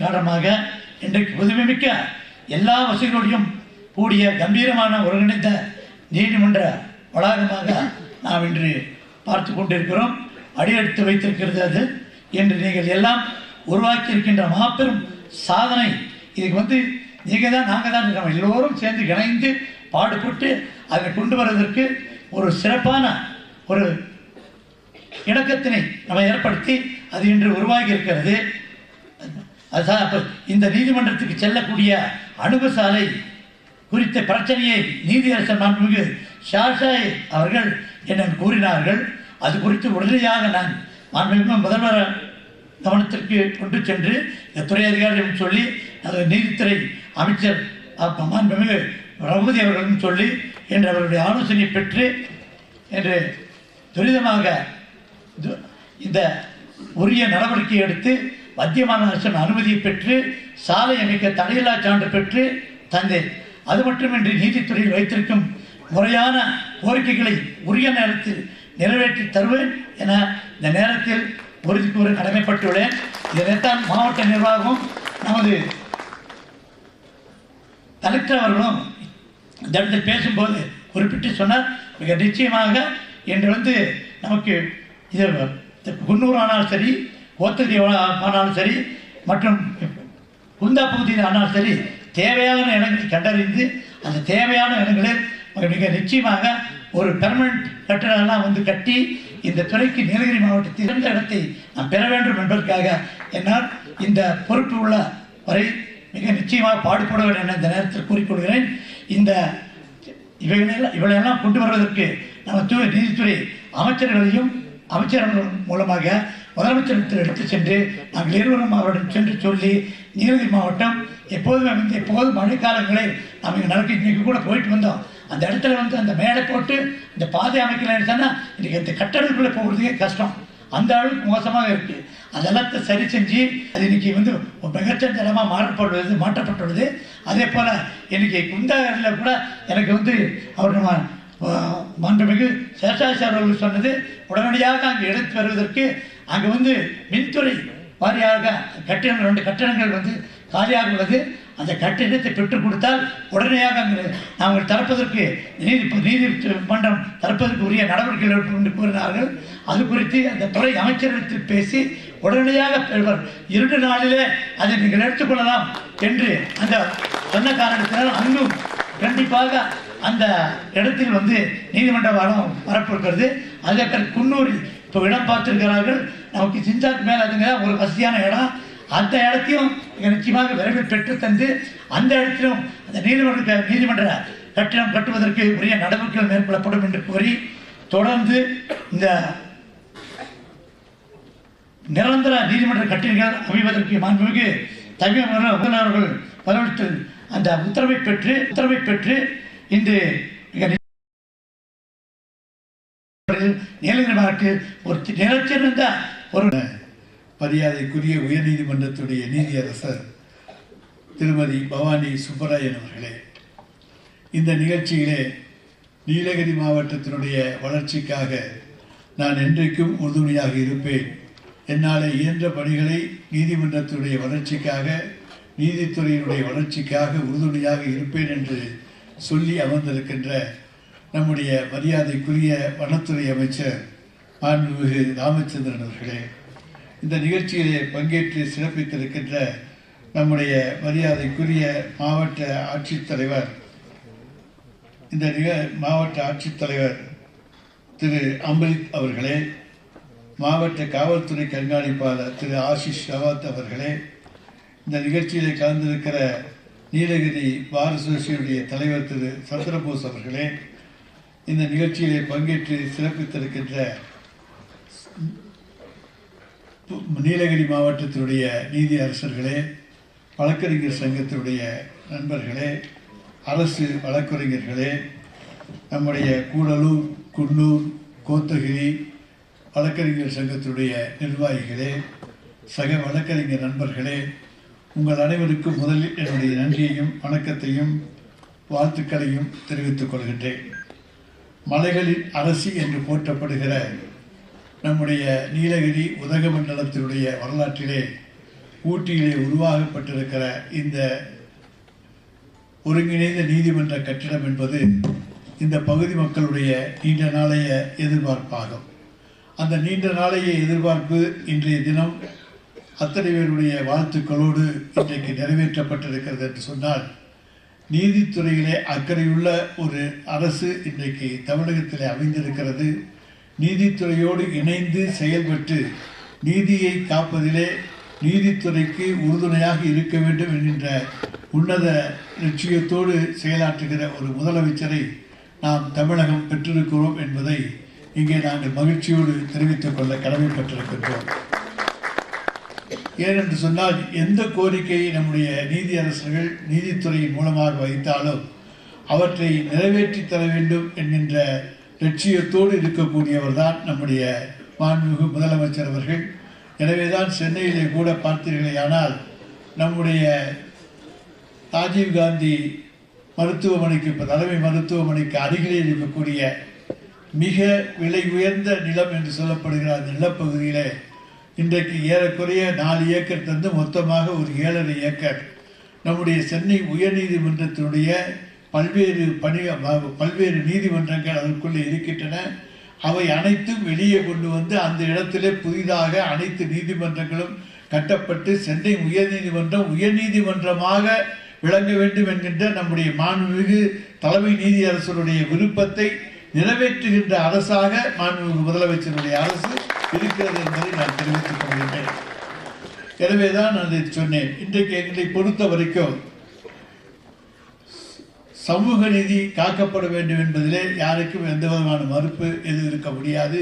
காரணமாக இன்றைக்கு புதுமைமிக்க எல்லா வசதிகளோடையும் கூடிய கம்பீரமான ஒருங்கிணைந்த நீதிமன்ற வளாகமாக நாம் இன்று பார்த்து கொண்டிருக்கிறோம். அடியெடுத்து வைத்திருக்கிறது அது. என்று நீங்கள் எல்லாம் உருவாக்கி இருக்கின்ற மாபெரும் சாதனை. இதுக்கு நீங்கள் தான் நாங்கள் தான் நம்ம எல்லோரும் சேர்ந்து இணைந்து பாடுபட்டு அதை கொண்டு வருவதற்கு ஒரு சிறப்பான ஒரு இணக்கத்தினை நம்ம ஏற்படுத்தி அது இன்று உருவாகி இருக்கிறது. அதுதான் இந்த நீதிமன்றத்துக்கு செல்லக்கூடிய அணுகுசாலை குறித்த பிரச்சனையை நீதியரசர் மாண்புமிகு ஷாஷாய் அவர்கள் என்னிடம் கூறினார்கள். அது குறித்து உடனடியாக நான் மாண்புமிகு முதல்வர் கவனத்திற்கு கொண்டு சென்று இந்த துறை அதிகாரியும் சொல்லி நீதித்துறை அமைச்சர் மாண்புமிகு ரகுபதி அவர்களும் சொல்லி என்று அவருடைய ஆலோசனை பெற்று என்று துரிதமாக இந்த உரிய நடவடிக்கை எடுத்து மத்திய மாநில அரசின் அனுமதியை பெற்று சாலை அமைக்க தடையில்லா சான்று பெற்று தந்தேன். அது மட்டுமின்றி நீதித்துறையில் வைத்திருக்கும் முறையான கோரிக்கைகளை உரிய நேரத்தில் நிறைவேற்றி தருவேன் என இந்த நேரத்தில் உறுதி கூற கடமைப்பட்டுள்ளேன். இதனைத்தான் மாவட்ட நிர்வாகம் நமது கலெக்டர் அவர்களும் இந்த இடத்தில் பேசும்போது குறிப்பிட்டு சொன்னார். மிக நிச்சயமாக இன்று நமக்கு இது குன்னூர் ஆனாலும் சரி, கோத்தகிரி ஆனாலும் சரி, மற்றும் குந்தா பகுதியில் ஆனாலும் சரி, தேவையான இடங்களை கண்டறிந்து அந்த தேவையான இடங்களில் மிக நிச்சயமாக ஒரு பெர்மனன்ட் கட்டிடம்லாம் கட்டி இந்த துறைக்கு நீலகிரி மாவட்டத்தில் இருந்த இடத்தை நாம் பெற வேண்டும் என்பதற்காக என்னால் இந்த பொறுப்பு உள்ள வரை மிக நிச்சயமாக பாடுபடுவேன் என இந்த நேரத்தில் கூறிக்கொள்கிறேன். இந்த இவைகளெல்லாம் கொண்டு வருவதற்கு நம்ம நீதித்துறை அமைச்சர்கள் மூலமாக முதலமைச்சர் எடுத்து சென்று நாங்கள் இருவரும் அவரிடம் சென்று சொல்லி நீலகிரி மாவட்டம் எப்போதும் மழைக்காலங்களில் நாம் இங்கே நடக்க இன்றைக்கி கூட போயிட்டு வந்தோம். அந்த இடத்துல அந்த மேடை போட்டு இந்த பாதை அமைக்கலன்னு சொன்னால் இன்றைக்கி இந்த கட்டடத்துக்குள்ளே போகிறதுக்கே கஷ்டம். அந்த அளவுக்கு மோசமாக இருக்குது. அதெல்லாம் சரி செஞ்சு அது இன்றைக்கி ஒரு மிகச்சந்த இடமாக மாற்றப்பட்டுள்ளது. அதே போல் இன்றைக்கி குந்தாரில் கூட எனக்கு அவர் நம்ம மாண்புமிகு சேஷாசி அவர்கள் சொன்னது உடனடியாக அங்கே எடுத்து வருவதற்கு அங்கே மின்துறை வாரியாக கட்டிடங்கள் 2 கட்டிடங்கள் காலியாக உள்ளது. அந்த கட்டிடத்தை பெற்றுக் கொடுத்தால் உடனடியாக அங்கே நாங்கள் திறப்பதற்கு நீதிமன்றம் திறப்பதற்கு உரிய நடவடிக்கைகள் எடுப்போம் என்று கூறினார்கள். அது குறித்து அந்த துறை அமைச்சரிடத்தில் பேசி உடனடியாக 2 நாளிலே அதை நீங்கள் எடுத்துக்கொள்ளலாம் என்று அந்த சொன்ன காரணத்தினால் அங்கும் கண்டிப்பாக அந்த இடத்தில் நீதிமன்ற வாரம் வரப்போகிறது. அதே குன்னூரில் இப்போ இடம் பார்த்திருக்கிறார்கள். நமக்கு சிஞ்சாக்கு மேலே அதுங்க ஒரு வசதியான இடம். அந்த இடத்தையும் நிச்சயமாக விரைவில் பெற்று தந்து அந்த இடத்திலும் அந்த நீதிமன்ற கட்டிடம் கட்டுவதற்கு உரிய நடவடிக்கைகள் மேற்கொள்ளப்படும் என்று கூறி தொடர்ந்து இந்த நிரந்தர நீதிமன்ற கட்டிடங்கள் அமைவதற்கு மாண்புமிகு தமிழக முதல்வர்கள் வரவேற்று அந்த உத்தரவை பெற்று இன்று நீலகிரி மாவட்டத்தில் ஒரு நிலச்சிருந்த ஒரு மரியாதைக்குரிய உயர்நீதிமன்றத்துடைய நீதியரசர் திருமதி பவானி சுப்பராயன் அவர்களே, இந்த நிகழ்ச்சியிலே நீலகிரி மாவட்டத்தினுடைய வளர்ச்சிக்காக நான் என்றைக்கும் உறுதுணையாக இருப்பேன். என்னால் இயன்ற பணிகளை நீதிமன்றத்துடைய வளர்ச்சிக்காக, நீதித்துறையினுடைய வளர்ச்சிக்காக உறுதுணையாக இருப்பேன் என்று சொல்லி அமர்ந்திருக்கின்ற நம்முடைய மரியாதைக்குரிய வனத்துறை அமைச்சர் மாண்புமிகு ராமச்சந்திரன் அவர்களே, இந்த நிகழ்ச்சியிலே பங்கேற்று சிறப்பித்திருக்கின்ற நம்முடைய மரியாதைக்குரிய மாவட்ட ஆட்சித்தலைவர் திரு அம்பரித் அவர்களே, மாவட்ட காவல்துறை கண்காணிப்பாளர் திரு ஆஷிஷ் ஷவாத் அவர்களே, இந்த நிகழ்ச்சியிலே கலந்திருக்கிற நீலகிரி பார் அசோசியேஷனுடைய தலைவர் திரு சந்திரபோஸ் அவர்களே, இந்த நிகழ்ச்சியிலே பங்கேற்று சிறப்பித்திருக்கின்ற நீலகிரி மாவட்டத்தினுடைய நீதி அரசர்களே, வழக்கறிஞர் சங்கத்தினுடைய நண்பர்களே, அரசு வழக்கறிஞர்களே, நம்முடைய கூடலூர், குன்னூர், கோத்தகிரி வழக்கறிஞர் சங்கத்தினுடைய நிர்வாகிகளே, சக வழக்கறிஞர் நண்பர்களே, உங்கள் அனைவருக்கும் முதலில் என்னுடைய நன்றியையும் வணக்கத்தையும் வாழ்த்துக்களையும் தெரிவித்துக் கொள்கின்றேன். மலைகளின் அரசி என்று போற்றப்படுகிற நம்முடைய நீலகிரி உதகமண்டலத்தினுடைய வரலாற்றிலே ஊட்டியிலே உருவாக்கப்பட்டிருக்கிற இந்த ஒருங்கிணைந்த நீதிமன்ற கட்டிடம் என்பது இந்த பகுதி மக்களுடைய நீண்ட நாளைய எதிர்பார்ப்பாகும். அந்த நீண்ட நாளைய எதிர்பார்ப்பு இன்றைய தினம் அத்தனை பேருடைய வாழ்த்துக்களோடு இன்றைக்கு நிறைவேற்றப்பட்டிருக்கிறது என்று சொன்னால், நீதித்துறையிலே அக்கறையுள்ள ஒரு அரசு இன்றைக்கு தமிழகத்திலே அமைந்திருக்கிறது. நீதித்துறையோடு இணைந்து செயல்பட்டு நீதியை காப்பதிலே நீதித்துறைக்கு உறுதுணையாக இருக்க வேண்டும் என்கின்ற உன்னத லட்சியத்தோடு செயலாற்றுகிற ஒரு முதலமைச்சரை நாம் தமிழகம் பெற்றிருக்கிறோம் என்பதை இங்கே நாங்கள் மகிழ்ச்சியோடு தெரிவித்துக் கொள்ள கடமைப்பட்டிருக்கின்றோம். ஏனென்று சொன்னால், எந்த கோரிக்கையை நம்முடைய நீதியரசர்கள் நீதித்துறையின் மூலமாக வைத்தாலும் அவற்றை நிறைவேற்றி தர வேண்டும் என்கின்ற லட்சியத்தோடு இருக்கக்கூடியவர் தான் நம்முடைய மாண்புமிகு முதலமைச்சர் அவர்கள். எனவேதான் சென்னையிலே கூட பார்த்தீர்களேயானால் நம்முடைய ராஜீவ்காந்தி மருத்துவமனைக்கு, இப்போ தலைமை மருத்துவமனைக்கு அருகிலே இருக்கக்கூடிய மிக விலை உயர்ந்த நிலம் என்று சொல்லப்படுகிற அந்த நிலப்பகுதியிலே இன்றைக்கு ஏறக்குறைய 4 ஏக்கர் தந்து மொத்தமாக ஒரு 7.5 ஏக்கர் நம்முடைய சென்னை உயர்நீதிமன்றத்தினுடைய பல்வேறு நீதிமன்றங்கள் அதற்குள்ளே இருக்கின்றன. அவை அனைத்தும் வெளியே கொண்டு வந்து அந்த இடத்திலே புதிதாக அனைத்து நீதிமன்றங்களும் கட்டப்பட்டு சென்னை உயர்நீதிமன்றமாக விளங்க வேண்டும் என்கின்ற நம்முடைய மாண்புமிகு தலைமை நீதியரசருடைய விருப்பத்தை நிறைவேற்றுகின்ற அரசாக மாண்புமிகு முதலமைச்சருடைய அரசு இருக்கிறது என்பதை நான் தெரிவித்துக் கொள்கின்றேன். எனவேதான் நான் இதை சொன்னேன். இன்றைக்கு எங்களை பொறுத்த வரைக்கும் சமூக நீதி காக்கப்பட வேண்டும் என்பதிலே யாருக்கும் எந்த விதமான மறுப்பு எதுவும் இருக்க முடியாது.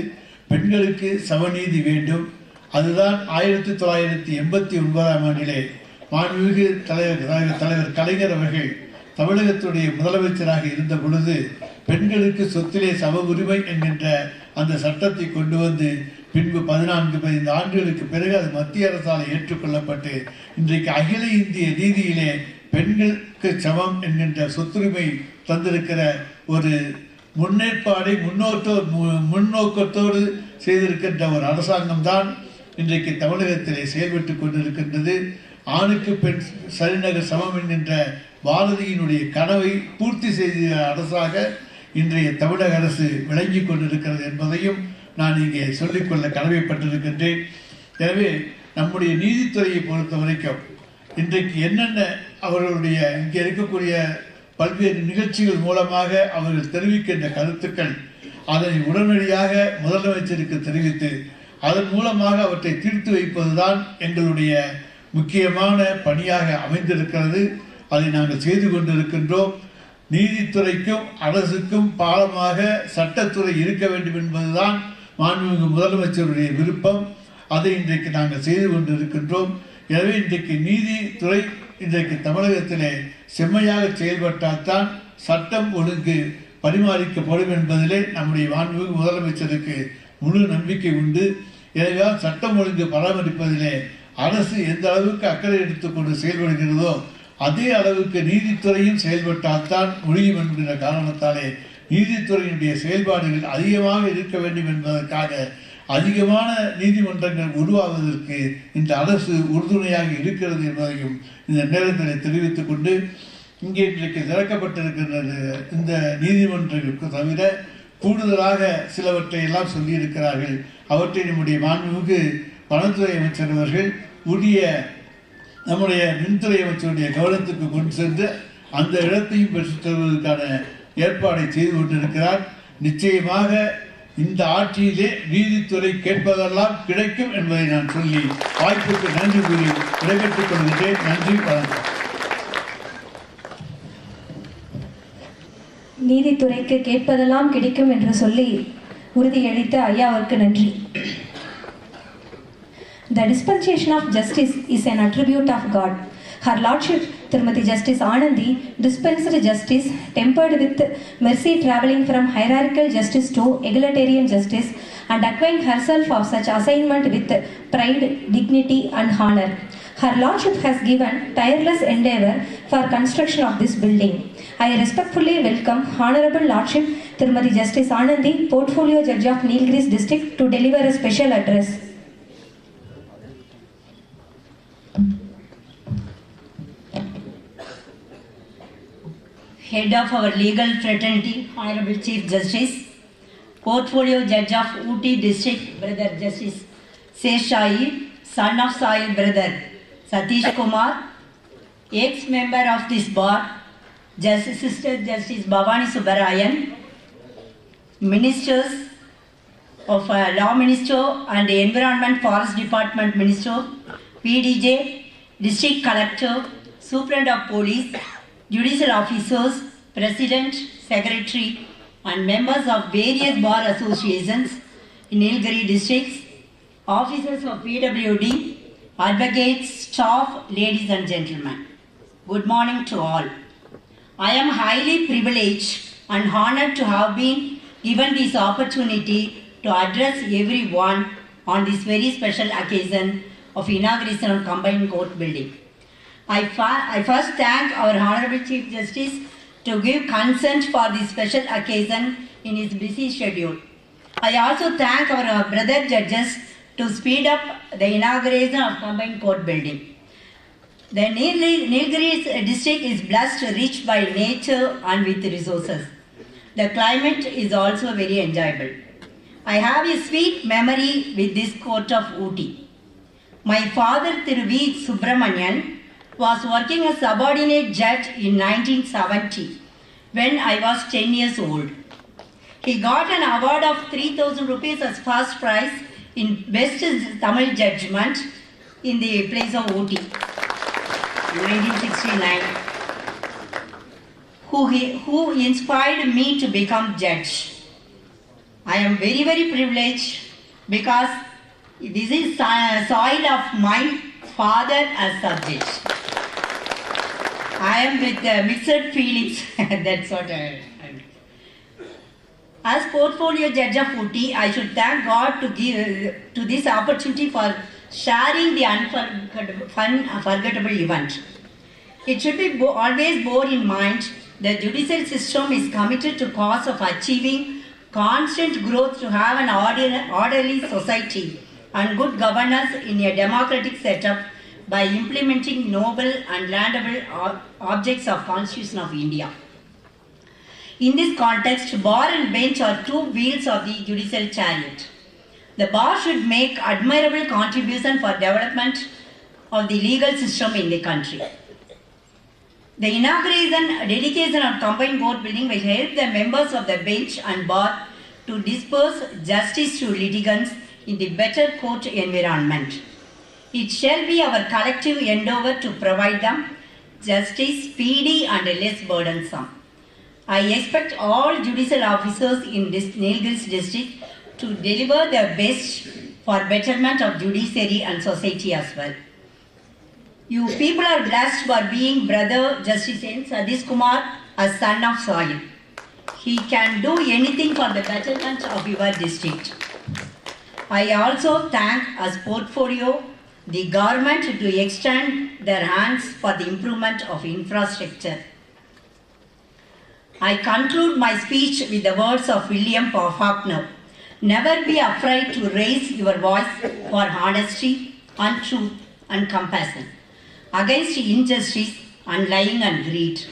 பெண்களுக்கு சமநீதி வேண்டும். அதுதான் 1989ஆம் ஆண்டிலே மாண்புமிகு தலைவர் கலைஞர் அவர்கள் தமிழகத்துடைய முதலமைச்சராக இருந்த பொழுது பெண்களுக்கு சொத்திலே சம உரிமை என்கின்ற அந்த சட்டத்தை கொண்டு வந்து பின்பு 14-15 ஆண்டுகளுக்கு பிறகு அது மத்திய அரசால் ஏற்றுக்கொள்ளப்பட்டு இன்றைக்கு அகில இந்திய நீதியிலே பெண்களுக்கு சமம் என்கின்ற சொத்துரிமை தந்திருக்கிற ஒரு முன்னேற்பாடை முன்னோக்கத்தோடு செய்திருக்கின்ற ஒரு அரசாங்கம் தான் இன்றைக்கு தமிழகத்திலே செயல்பட்டு கொண்டிருக்கின்றது. ஆணுக்கு பெண் சரிநகர் சமம் என்கின்ற பாரதியினுடைய கனவை பூர்த்தி செய்த அரசாக இன்றைய தமிழக அரசு விளங்கி கொண்டிருக்கிறது என்பதையும் நான் இங்கே சொல்லிக்கொள்ள கடமைப்பட்டிருக்கின்றேன். எனவே நம்முடைய நீதித்துறையை பொறுத்த வரைக்கும் இன்றைக்கு என்னென்ன அவர்களுடைய இங்கே இருக்கக்கூடிய பல்வேறு நிகழ்ச்சிகள் மூலமாக அவர்கள் தெரிவிக்கின்ற கருத்துக்கள் அதனை உடனடியாக முதலமைச்சருக்கு தெரிவித்து அதன் மூலமாக அவற்றை தீர்த்து வைப்பதுதான் எங்களுடைய முக்கியமான பணியாக அமைந்திருக்கிறது. அதை நாங்கள் செய்து கொண்டிருக்கின்றோம். நீதித்துறைக்கும் அரசுக்கும் பாலமாக சட்டத்துறை இருக்க வேண்டும் என்பதுதான் மாண்புமிகு முதலமைச்சருடைய விருப்பம். அதை இன்றைக்கு நாங்கள் செய்து கொண்டிருக்கின்றோம். எனவே இன்றைக்கு நீதித்துறை இன்றைக்கு தமிழகத்திலே செம்மையாக செயல்பட்டால்தான் சட்டம் ஒழுங்கு பரிமாறிக்கப்படும் என்பதிலே நம்முடைய மாண்புமிகு முதலமைச்சருக்கு முழு நம்பிக்கை உண்டு. எனவே சட்டம் ஒழுங்கு பராமரிப்பதிலே அரசு எந்த அளவுக்கு அக்கறை எடுத்துக்கொண்டு செயல்படுகிறதோ அதே அளவுக்கு நீதித்துறையும் செயல்பட்டால்தான் முடியும் என்கிற காரணத்தாலே நீதித்துறையினுடைய செயல்பாடுகள் அதிகமாக இருக்க வேண்டும் என்பதற்காக அதிகமான நீதிமன்றங்கள் உருவாவதற்கு இந்த அரசு உறுதுணையாக இருக்கிறது என்பதையும் இந்த நேரத்தில் தெரிவித்துக் கொண்டு, இங்கே இன்றைக்கு திறக்கப்பட்டிருக்கின்றது இந்த நீதிமன்றங்களுக்கு தவிர கூடுதலாக சிலவற்றை எல்லாம் சொல்லியிருக்கிறார்கள். அவற்றை நம்முடைய மாண்புமிகு வனத்துறை அமைச்சர் அவர்கள் உரிய நம்முடைய மின்துறை அமைச்சருடைய கவனத்துக்கு கொண்டு சென்று அந்த இடத்தையும் பெற்றுத் தருவதற்கான ஏற்பாடை செய்து கொண்டிருக்கிறார். நிச்சயமாக இந்த ஆட்சியிலே நீதித்துறை கேட்பதெல்லாம் கிடைக்கும் என்பதை நான் சொல்லி வாய்ப்புக்கு நன்றி கூறி விடைபெற்றுக் கொள்கின்றேன். நன்றி, வணக்கம். நீதித்துறைக்கு கேட்பதெல்லாம் கிடைக்கும் என்று சொல்லி உறுதியளித்த ஐயாவிற்கு நன்றி. The dispensation of justice is an attribute of God. Her Lordship Tirumati Justice Anandi dispensed justice tempered with mercy, travelling from hierarchical justice to egalitarian justice, and acquainted herself of such assignment with pride, dignity and honor. Her Lordship has given tireless endeavour for construction of this building. I respectfully welcome Honourable Lordship Tirumati Justice Anandi, Portfolio Judge of Nilgiris District, to deliver a special address. Head of our legal fraternity, Honorable Chief Justice, Portfolio Judge of Ooty District, Brother Justice Seshai, son of Sai Brother Satish Kumar, ex-member of this bar, Sister Justice Bhavani Subbarayan, Ministers of Law Minister and Environment Forest Department Minister, PDJ, District Collector, Superintendent of Police, Judicial Officers, President, Secretary and members of various bar associations in Nilgiri districts, officers of PWD, advocates, staff, ladies and gentlemen. Good morning to all. I am highly privileged and honored to have been given this opportunity to address everyone on this very special occasion of inauguration of Combined Court building. I first thank our Honorable Chief Justice to give consent for this special occasion in his busy schedule. I also thank our brother judges to speed up the inauguration of Combined Court building. The Nilgiri district is blessed, rich by nature and with resources. The climate is also very enjoyable. I have a sweet memory with this court of Ooty. My father, Thiru V. Subramanian, was working as subordinate judge in 1970 when I was 10 years old. He got an award of 3,000 rupees as first prize in Best Tamil Judgment in the place of Ooty in 1969. Who inspired me to become judge. I am very, very privileged because this is soil of my father as subject. I am with mixed feelings. That's what I am. As portfolio judge of Ooty, I should thank God to give to this opportunity for sharing the unforgettable event. It should be always borne in mind the judicial system is committed to cause of achieving constant growth to have an orderly society and good governance in a democratic setup by implementing noble and landable objects of Constitution of India. In this context, bar and bench are two wheels of the judicial chariot. The bar should make admirable contribution for development of the legal system in the country. The inauguration dedication of Combined Court building will help the members of the bench and bar to disperse justice to litigants in the better court environment. It shall be our collective endeavour to provide them justice speedy and less burdensome. I expect all judicial officers in this Nilgiri district to deliver their best for betterment of judiciary and society as well. You people are blessed for being Brother Justice N. Satish Kumar as son of soil. He can do anything for the betterment of your district. I also thank as portfolio the government to extend their hands for the improvement of infrastructure. I conclude my speech with the words of William Faulkner. Never be afraid to raise your voice for honesty and truth and compassion against injustice and lying and greed.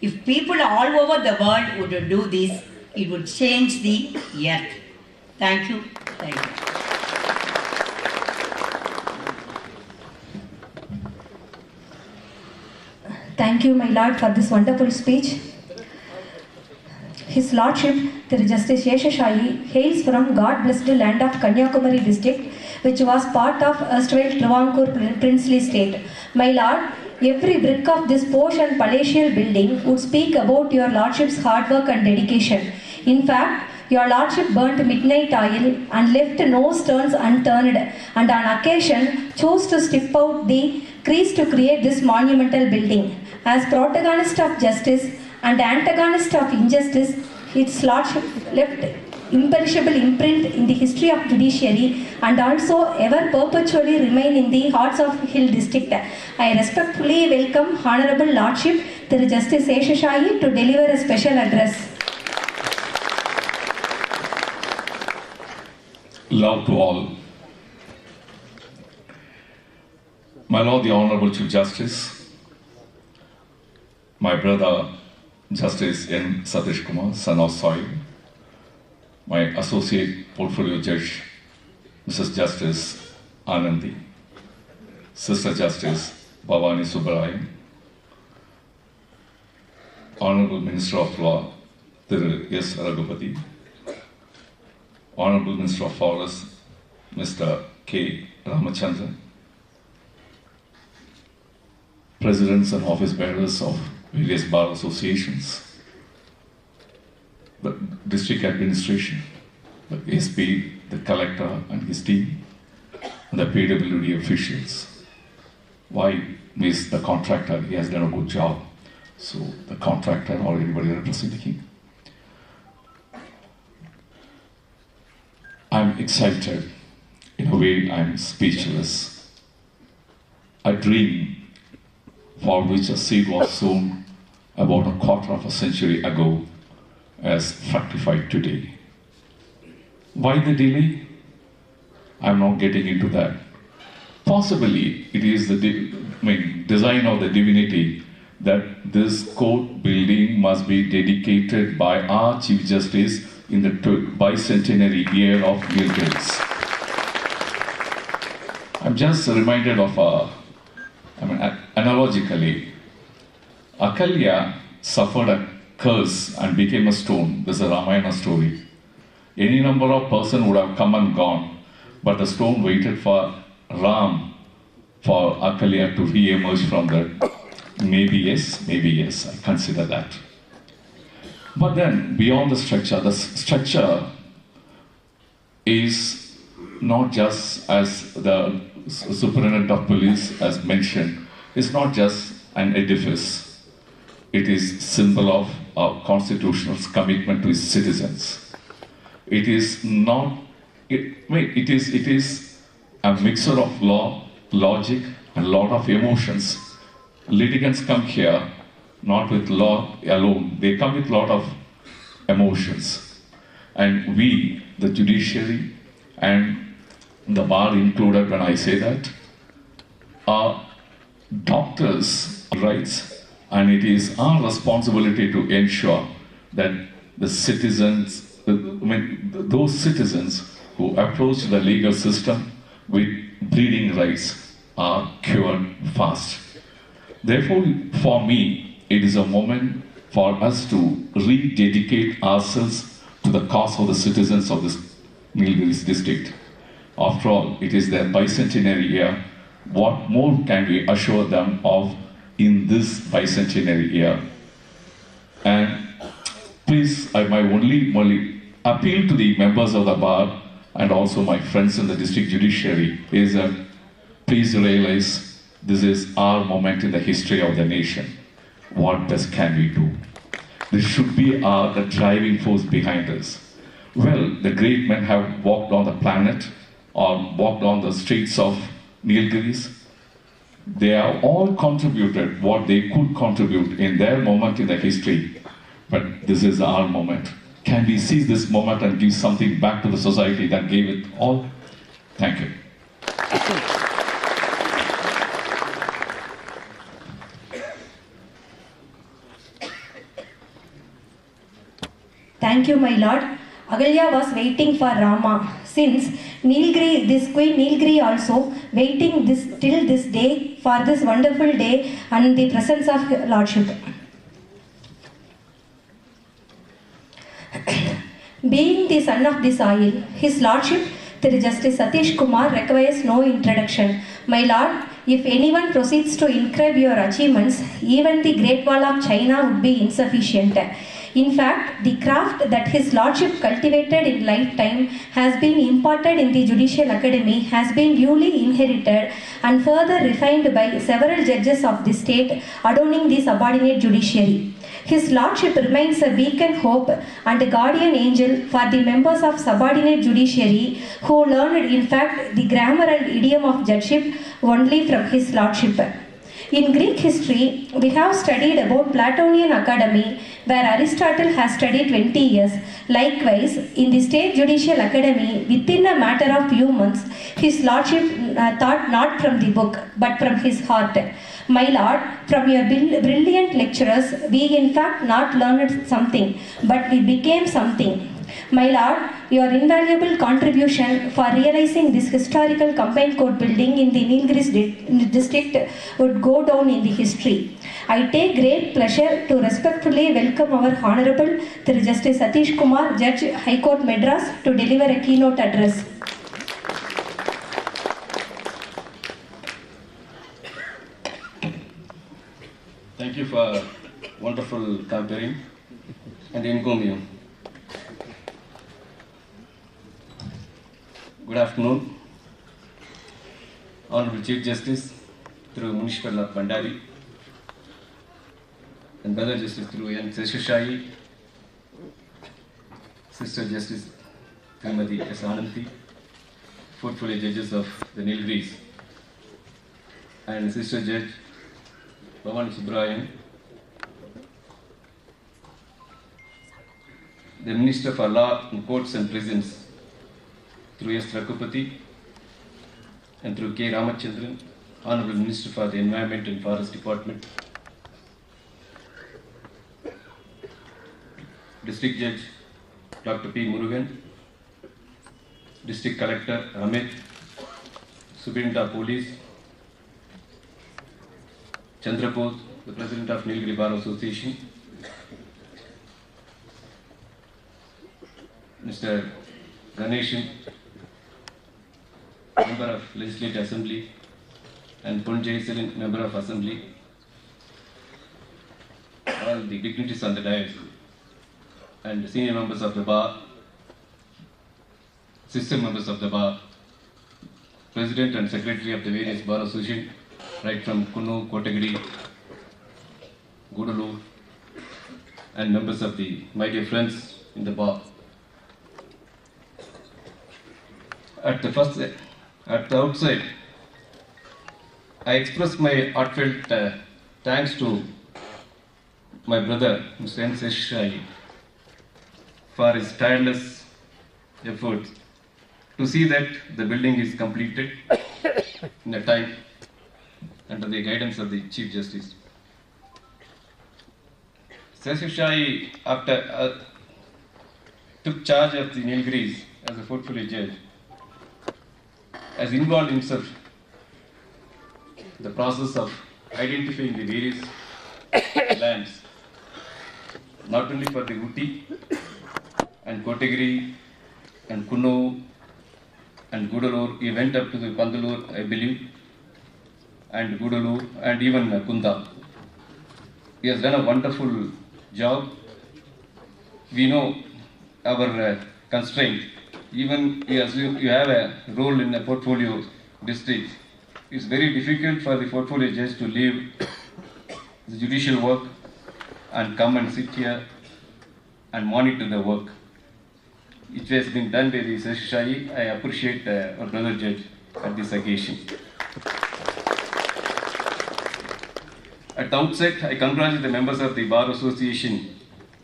If people all over the world would do this, it would change the earth. Thank you. Thank you. Thank you, my lord, for this wonderful speech. His Lordship, Thiru Justice Seshashayi, hails from God-blessed land of Kanyakumari district, which was part of erstwhile Travancore princely state. My lord, every brick of this posh and palatial building would speak about your Lordship's hard work and dedication. In fact, your Lordship burnt midnight oil and left no stones unturned, and on occasion chose to strip out the crease to create this monumental building. As protagonist of justice and antagonist of injustice, its Lordship left imperishable imprint in the history of judiciary and also ever perpetually remain in the hearts of Hill district. I respectfully welcome Honorable Lordship Thiru Justice Seshashayi to deliver a special address. Love to all. My Lord, the Honorable Chief Justice, my brother Justice N. Satish Kumar, son of Soil, my associate portfolio judge, Mrs. Justice Anandi, Sister Justice Bhavani Subbarayan, Honorable Minister of Law, Thiru S. Raghupati, Honorable Minister of Forest, Mr. K. Ramachandran, Presidents and office bearers of various bar associations, the district administration, the SP, the collector and his team, and the PWD officials. Why miss the contractor? He has done a good job. So the contractor or anybody representing him. I'm excited. In a way, I'm speechless. A dream for which a seed was sown about a quarter of a century ago has fructified today. Why the delay? I'm not getting into that. Possibly it is the design of the divinity that this court building must be dedicated by our Chief Justice in the bicentenary year of Nilgiris. I'm just reminded of analogically, Akalya suffered a curse and became a stone. This is a Ramayana story. Any number of persons would have come and gone, but the stone waited for Ram, for Akalya to re-emerge from that. Maybe yes, I consider that. But then, beyond the structure is not just, as the Superintendent of Police has mentioned, it's not just an edifice. It is symbol of our constitutional commitment to its citizens. It is not. It is a mixture of law, logic, and a lot of emotions. Litigants come here not with law alone. They come with a lot of emotions, and we, the judiciary, and the bar included when I say that, are doctors' rights, and it is our responsibility to ensure that the citizens, those citizens who approach the legal system with bleeding rights are cured fast. Therefore, for me, it is a moment for us to rededicate ourselves to the cause of the citizens of this Nilgiris district. After all, it is their bicentenary year. What more can we assure them of in this bicentenary year? And please, my only appeal to the members of the bar and also my friends in the district judiciary is that please realize this is our moment in the history of the nation. What best can we do? This should be the driving force behind us. Well, the great men have walked on the planet or walked on the streets of Nilgiris. They have all contributed what they could contribute in their moment in the history. But this is our moment. Can we seize this moment and give something back to the society that gave it all? Thank you. Thank you, my lord. Agalya was waiting for Rama. Since Nilgiri, this Queen Nilgiri also waiting till this day for this wonderful day and the presence of Lordship. Being the son of the soil, His Lordship, Thiru Justice Satish Kumar, requires no introduction. My lord, if anyone proceeds to inscribe your achievements, even the Great Wall of China would be insufficient. In fact, the craft that His Lordship cultivated in lifetime has been imparted in the Judicial Academy, has been duly inherited and further refined by several judges of the state adorning the subordinate judiciary. His Lordship remains a beacon hope and a guardian angel for the members of subordinate judiciary who learned in fact the grammar and idiom of judgeship only from His Lordship. In Greek history, we have studied about Platonian Academy, where Aristotle has studied 20 years. Likewise, in the State Judicial Academy, within a matter of few months, his lordship thought not from the book, but from his heart. My lord, from your brilliant lecturers, we in fact not learned something, but we became something. My lord, your invaluable contribution for realizing this historical combined court building in the Nilgiris district would go down in the history. I take great pleasure to respectfully welcome our Honorable Thiru Justice Satish Kumar, Judge, High Court Madras, to deliver a keynote address. Thank you for wonderful comparing and encomium. Good afternoon, Honorable Chief Justice through Municipal of Bandari and Brother Justice through N. Seshashayi, Sister Justice Srimati S. Ananthi, portfolio judges of the Nilgiris, and Sister Judge Bhavani Subrahyan, the Minister for Law and Courts and Prisons through S. Rakupati and through K. Ramachandran, Honorable Minister for the Environment and Forest Department, District Judge Dr. P. Murugan, District Collector Amit, Superintendent of Police, Chandrapur, the President of Nilgiri Bar Association, Mr. Ganeshan, Member of Legislative Assembly, and Pun Jaisalin, Member of Assembly, all the dignitaries on the dais, and senior members of the bar, sister members of the bar, President and Secretary of the various bar associations, right from Kunnu, Kotagiri, Gudalur, and members of my dear friends in the bar. At the outset, I express my heartfelt thanks to my brother, Mr. N. Seshashayi, for his tireless efforts to see that the building is completed in a time under the guidance of the Chief Justice. Seshashayi, after took charge of the Nilgiris as a portfolio judge, has involved himself in the process of identifying the various lands, not only for the Uti and Kotagiri and Kunnu and Gudalur. He went up to the Pandalur, I believe, and Gudalur and even Kunda. He has done a wonderful job. We know our constraint. Even as you have a role in a portfolio district, it's very difficult for the portfolio judge to leave the judicial work and come and sit here and monitor the work. It has been done by the Seshashayi. I appreciate our brother judge at this occasion. At the outset, I congratulate the members of the Bar Association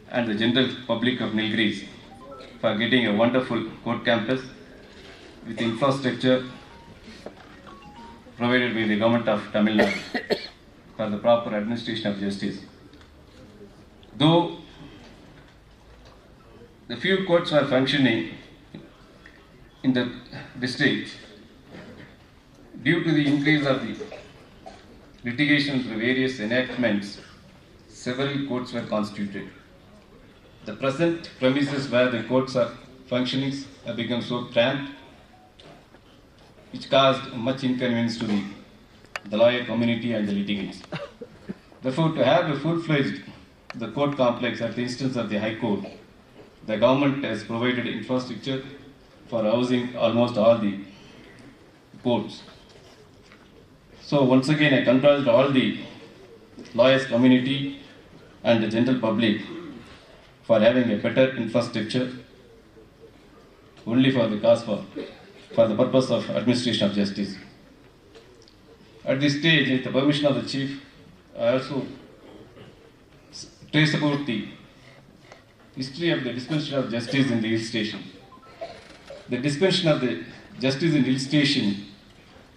and the general public of Nilgiris for getting a wonderful court campus with infrastructure provided by the government of Tamil Nadu for the proper administration of justice. Though the few courts were functioning in the district, due to the increase of the litigation through various enactments, several courts were constituted. The present premises where the courts are functioning have become so cramped, which caused much inconvenience to the lawyer community and the litigants. Therefore, to have a full-fledged court complex at the instance of the High Court, the government has provided infrastructure for housing almost all the courts. So once again, I congratulate all the lawyers community and the general public for having a better infrastructure only for the cause for the purpose of administration of justice. At this stage, with the permission of the Chief, I also trace about the history of the dispensation of justice in the hill station. The dispensation of the justice in hill station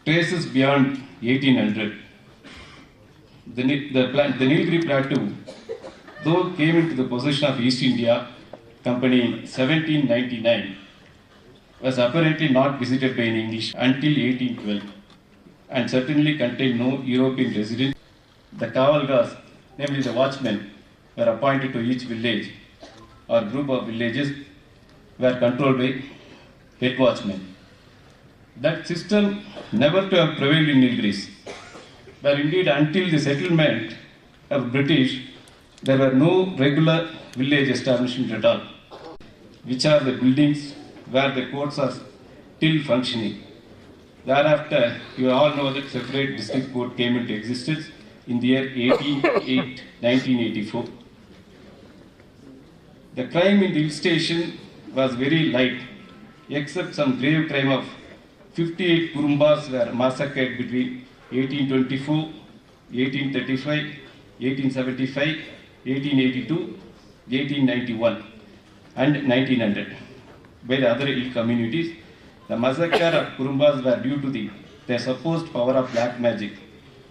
traces beyond 1800. The Nilgiri Plateau, though came into the possession of East India Company in 1799, was apparently not visited by an English until 1812, and certainly contained no European resident. The Kavalgas, namely the watchmen, were appointed to each village or group of villages were controlled by head watchmen. That system never to have prevailed in Nilgiris, where indeed until the settlement of British, there were no regular village establishment at all, which are the buildings where the courts are still functioning. Thereafter, you all know that separate district court came into existence in the year 1984. The crime in the hill station was very light, except some grave crime of 58 Kurumbas were massacred between 1824, 1835, 1875, 1882, 1891 and 1900 by the other hill communities. The massacre of Kurumbas were due to their supposed power of black magic,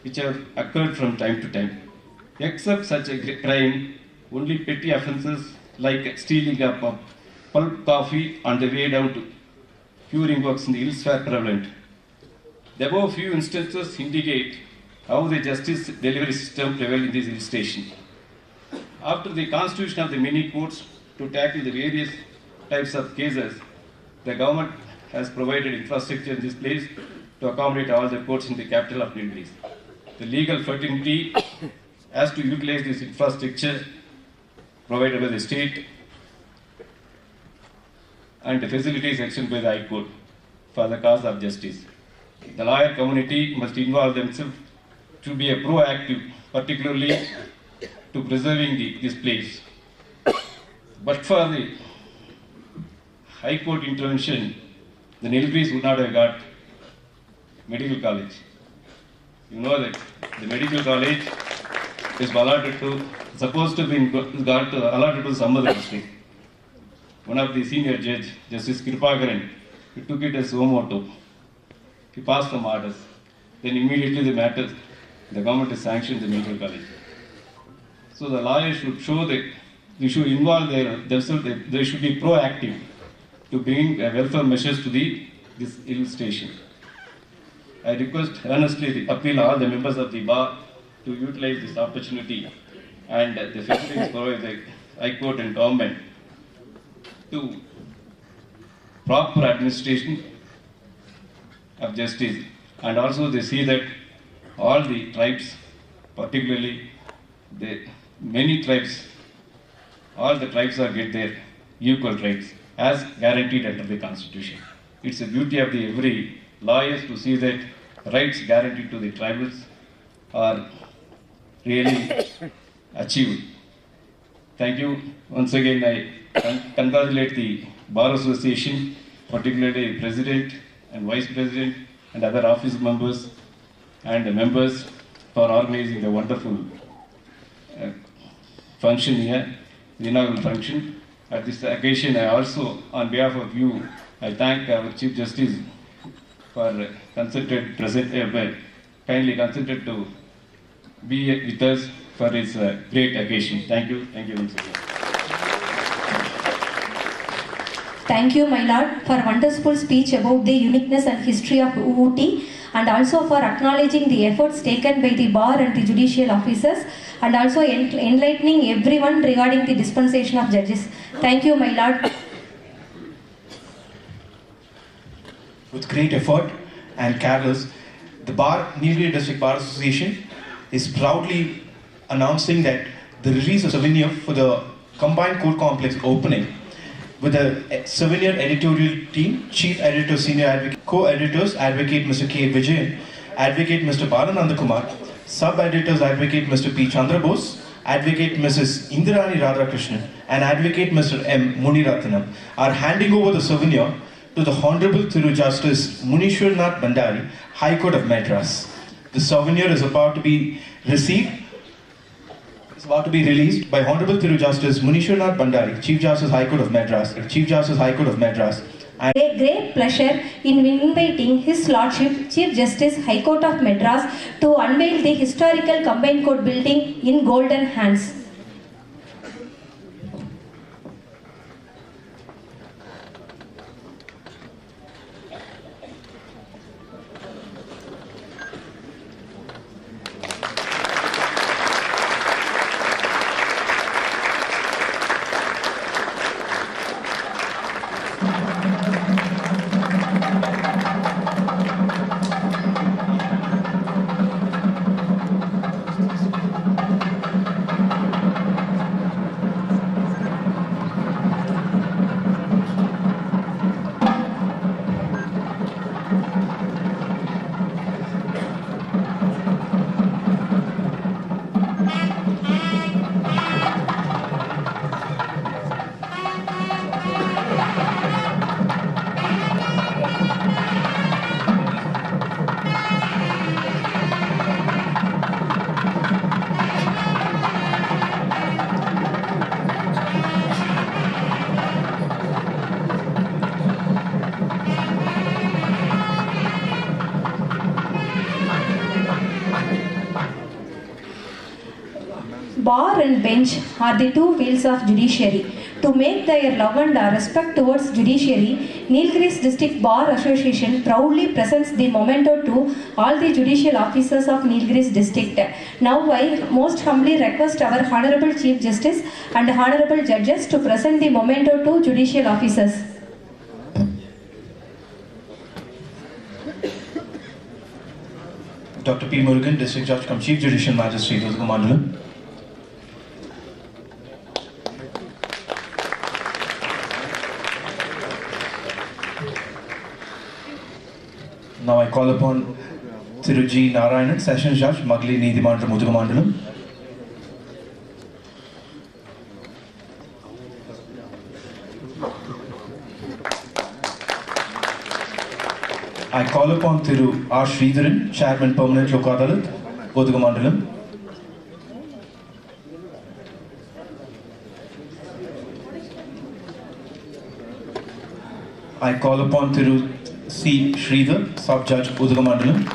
which have occurred from time to time. Except such a crime, only petty offences like stealing a pulp coffee on the way down to curing works in the hills were prevalent. The above few instances indicate how the justice delivery system prevailed in this hill station. After the constitution of the many courts to tackle the various types of cases, the government has provided infrastructure in this place to accommodate all the courts in the capital of Nilgiris. The legal fraternity has to utilize this infrastructure provided by the state and the facilities actioned by the High Court for the cause of justice. The lawyer community must involve themselves to be a proactive, particularly to preserving this place. But for the High Court intervention, the Nilgiris would not have got medical college. You know that the medical college is allotted to, supposed to be allotted to some other district. One of the senior judge, Justice Kirpagaran, he took it as suo motu. He passed some orders. Then immediately the government has sanctioned the medical college. So the lawyers should show that they should involve themselves, they should be proactive to bring welfare measures to this hill station. I request earnestly appeal all the members of the bar to utilize this opportunity and the facilities provided by the High Court and government to proper administration of justice, and also they see that all the tribes, particularly the many tribes, all the tribes are get their equal rights as guaranteed under the Constitution. It's a duty of every lawyer to see that rights guaranteed to the tribals are really achieved. Thank you. Once again, I congratulate the Bar Association, particularly the President and Vice President and other office members and the members for organizing the wonderful function here, the inaugural function. At this occasion, I also, on behalf of you, I thank our Chief Justice for kindly consented to be with us for this great occasion. Thank you. Thank you once again. Thank you, my lord, for wonderful speech about the uniqueness and history of Ooty, and also for acknowledging the efforts taken by the bar and the judicial officers, and also enlightening everyone regarding the dispensation of judges. Thank you, my lord. With great effort and careless, the Nilgiri District Bar Association is proudly announcing that the release of souvenir for the combined court complex opening with the souvenir editorial team, Chief Editor, Senior Advocate, Co-Editors, Advocate Mr. K. Vijayan, Advocate Mr. Balananda Kumar, Sub-Editors, Advocate Mr. P. Chandra Bose, Advocate Mrs. Indirani Radhakrishnan, and Advocate Mr. M. Muniratnam are handing over the souvenir to the Honorable Thiru Justice Munishwarnath Bandari, High Court of Madras. The souvenir is about to be received is about to be released by Honorable Thiru Justice Munishwarnath Bandari, Chief Justice High Court of Madras, Chief Justice High Court of Madras. And A great pleasure in inviting His Lordship Chief Justice High Court of Madras to unveil the historical Combined Court building in golden hands. Bar and bench are the two wheels of judiciary. To make their love and respect towards judiciary, Nilgiris District Bar Association proudly presents the memento to all the judicial officers of Nilgiris District. Now I most humbly request our Honorable Chief Justice and Honorable Judges to present the memento to judicial officers. Dr. P. Murugan, District Judge cum Chief Judicial Magistrate, Udugamandalam. Now I call upon Thiru G. Narayanan, Sessions Judge, Magli Needimandram, Udugamandalam. I call upon Thiru R. Sridharan, Chairman Permanent Lok Adalat, Udugamandalam. I call upon Thiru C. Sridhar, Sub-Judge, Udugamandalam.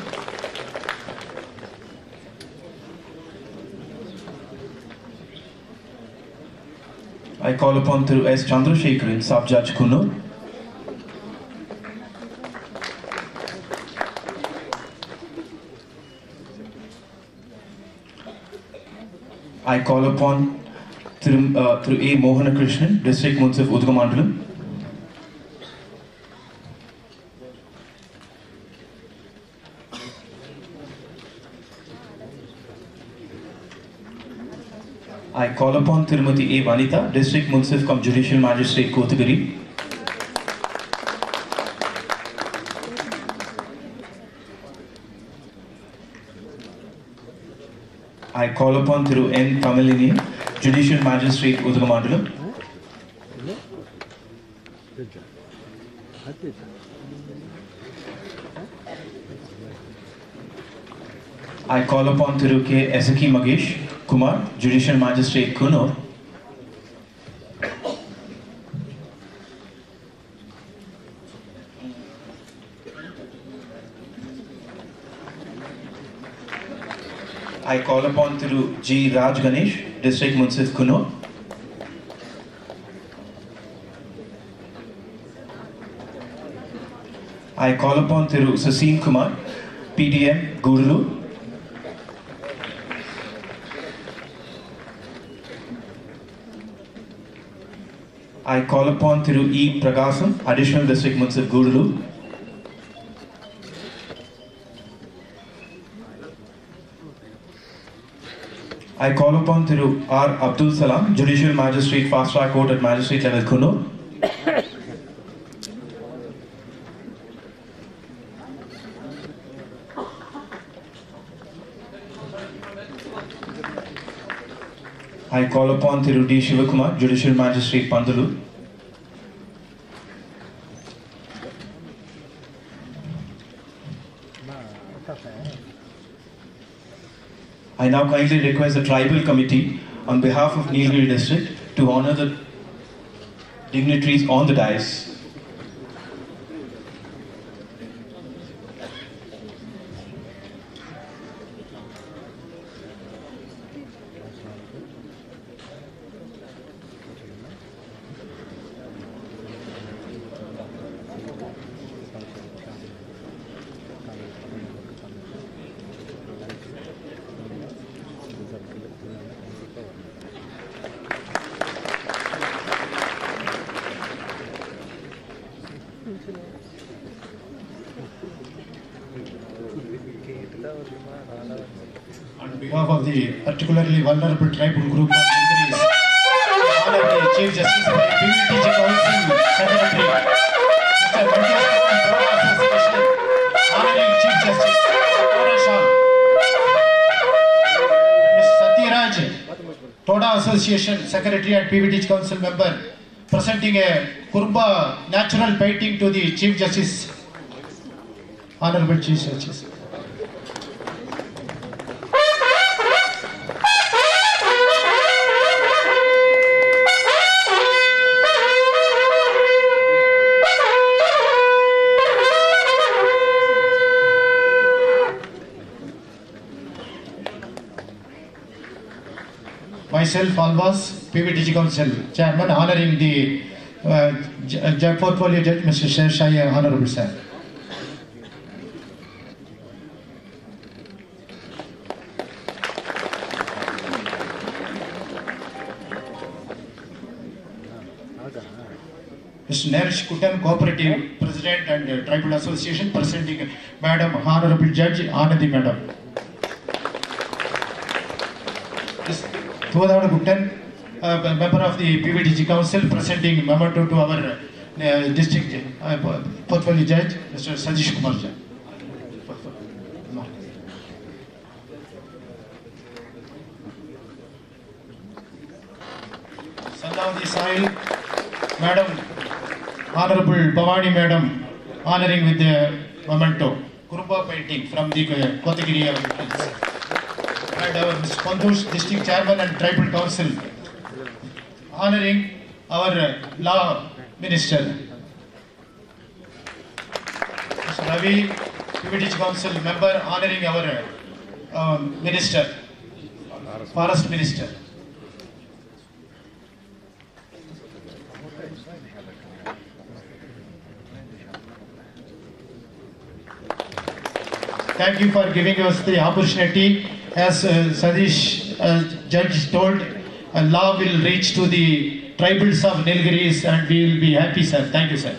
I call upon Thiru S. Chandrasekharan, Sub-Judge, Kunnur. I call upon Thiru A. Mohanakrishnan, District Munsif, Udugamandalam. I call upon Tirumati A. Vanita, District Munsif cum Judicial Magistrate, Kotagiri. I call upon Thiru N. Kamalini, Judicial Magistrate, Udugamandalam. I call upon Thiru K. Esaki Magesh Kumar, Judicial Magistrate, Kunnur. I call upon Thiru G. Raj Ganesh, District Munsif, Kunnur. I call upon Thiru Sasim Kumar, PDM, Gurulu. I call upon Thiru E. Pragasam, Additional District Munsif, Gurulu. I call upon Thiru R. Abdul Salam, Judicial Magistrate, Fast Track Court at Magistrate Level, Kunnur. I call upon Thiru D. Shivakumar, Judicial Magistrate, Pandalu. I now kindly request the Tribal Committee on behalf of Nilgiri district to honor the dignitaries on the dais. On behalf of the particularly vulnerable tribal group of Nilgiris, I honor the Chief Justice of the PVTG Council Secretary, Mr. Venkatesh Toda Association, honoring Chief Justice Toda Mr. Satyaraj Toda Association Secretary and PVTG Council member, presenting a Kurba natural painting to the Chief Justice, Honorable Chief Justice. Myself, Alvas, PVTG Council Chairman, honoring the portfolio judge, Mr. Shershai, Honorable Sir. Mr. Naresh Kutan, Cooperative President and Tribal Association, presenting Madam Honorable Judge Anandi Madam. Thuodavada Guptan, member of the PVTG Council, presenting memento to our district portfolio judge, Mr. Sadish Kumar. Sandav Desai, Madam, Honorable Bhavani Madam, honoring with the memento, Kurba painting from the Kotagiri Hills. And our Mr. Pandush, District Chairman and Tribal Council, honoring our Law Minister. Mr. Ravi, PVTG Council member, honoring our Minister, Forest Minister. Thank you for giving us the opportunity. As Sadish Judge told, law will reach to the tribals of Nilgiris and we will be happy, sir. Thank you, sir.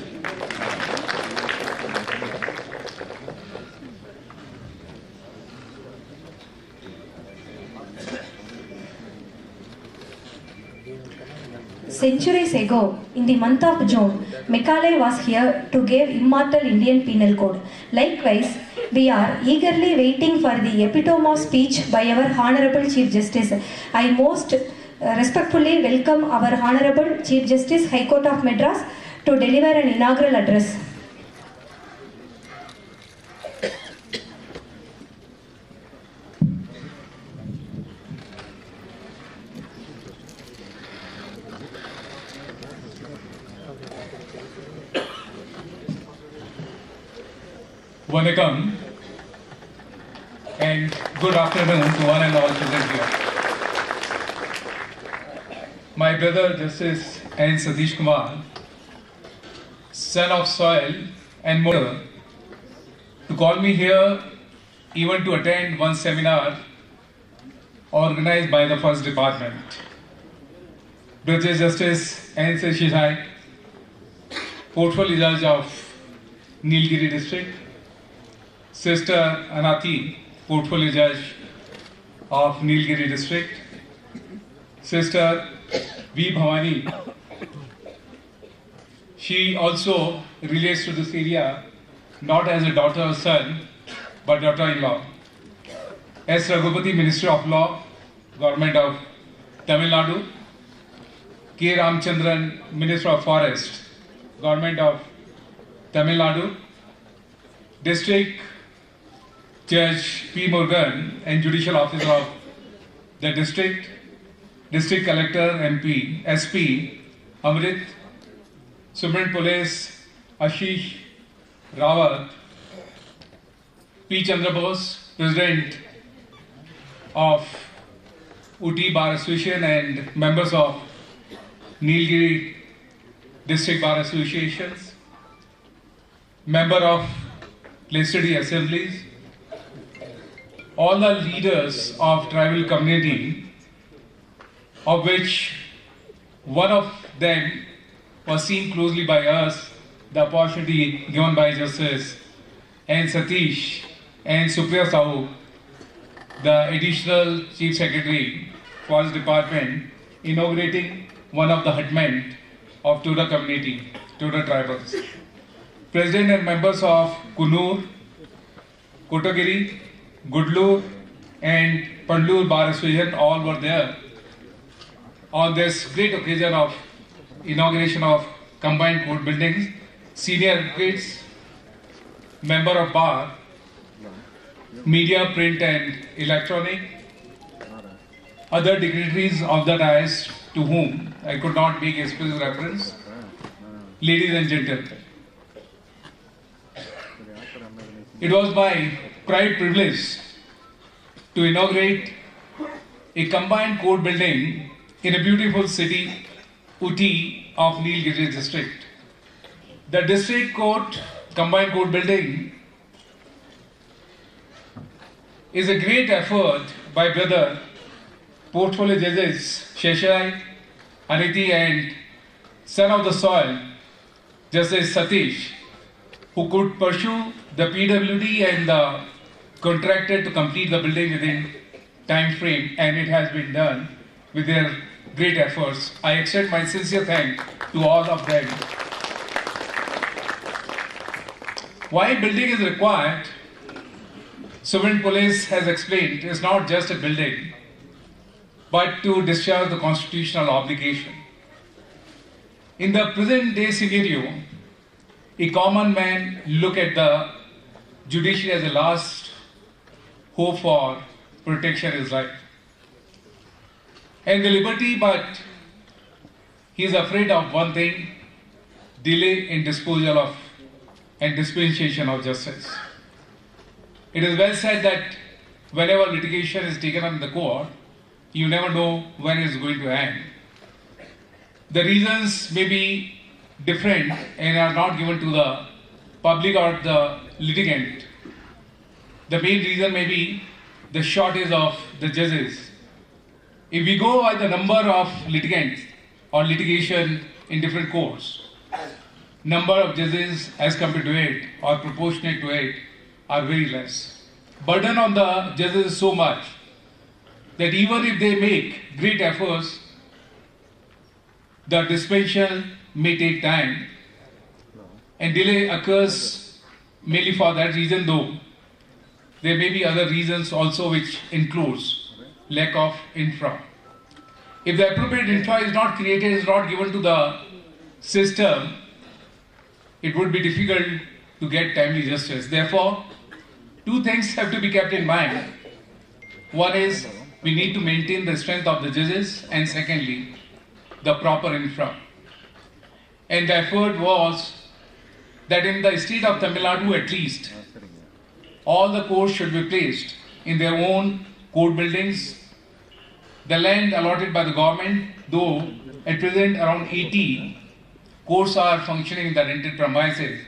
Centuries ago, in the month of June, Macaulay was here to give immortal Indian Penal Code. Likewise, we are eagerly waiting for the epitome of speech by our Honorable Chief Justice. I most respectfully welcome our Honorable Chief Justice, High Court of Madras, to deliver an inaugural address. Vanakkam and good afternoon to one and all present here. My brother Justice N. Sadish Kumar, son of soil and mother, to call me here even to attend one seminar organized by the First Department. Brother Justice N. Seshishai, Portfolio Judge of Nilgiri District, Sister Anati, Portfolio Judge of Nilgiri District, Sister V. Bhavani. She also relates to this area not as a daughter or son, but daughter-in-law. S. Raghupati, Minister of Law, Government of Tamil Nadu. K. Ramchandran, Minister of Forest, Government of Tamil Nadu. District Judge P. Morgan and Judicial Officer of the district. District Collector MP, SP, Amrit, Superintendent Police, Ashish Rawat, P. Chandra Bose, President of Uti Bar Association and members of Nilgiri District Bar Associations, member of legislative assemblies, all the leaders of tribal community, of which one of them was seen closely by us, the opportunity given by Justice N. Satish and Supriya Sahu, the additional Chief Secretary for his department, inaugurating one of the hutmen of Toda community, Toda tribals. President and members of Kunur, Kotagiri, Gudlur and Pandlur Bar Association all were there on this great occasion of inauguration of combined court buildings. Senior advocates, member of bar, media, print and electronic, other dignitaries of the dais to whom I could not make explicit reference, ladies and gentlemen. It was my pride privilege to inaugurate a combined court building in a beautiful city, Uti of Nilgiri district. The district court, combined court building, is a great effort by brother portfolio judges Sheshai, Aniti and son of the soil, Justice Satish, who could pursue the PWD and the contractor to complete the building within time frame, and it has been done with their great efforts. I extend my sincere thanks to all of them. Why building is required, Superintendent Police has explained, is not just a building, but to discharge the constitutional obligation. In the present day scenario, a common man look at the judiciary as a last hope for protection his life and the liberty, but he is afraid of one thing: delay in disposal of and dispensation of justice. It is well said that whenever litigation is taken up in the court, you never know when it is going to end. The reasons may be different and are not given to the public or the litigant. The main reason may be the shortage of the judges. If we go by the number of litigants or litigation in different courts, number of judges as compared to it or proportionate to it are very less. Burden on the judges is so much that even if they make great efforts, the dispensation may take time and delay occurs mainly for that reason, though there may be other reasons also, which includes lack of infra. If the appropriate infra is not created, is not given to the system, it would be difficult to get timely justice. Therefore, two things have to be kept in mind. One is we need to maintain the strength of the judges, and secondly, the proper infra. And the effort was that in the state of Tamil Nadu at least, all the courts should be placed in their own court buildings. The land allotted by the government, though at present around 80 courts are functioning in the rented premises.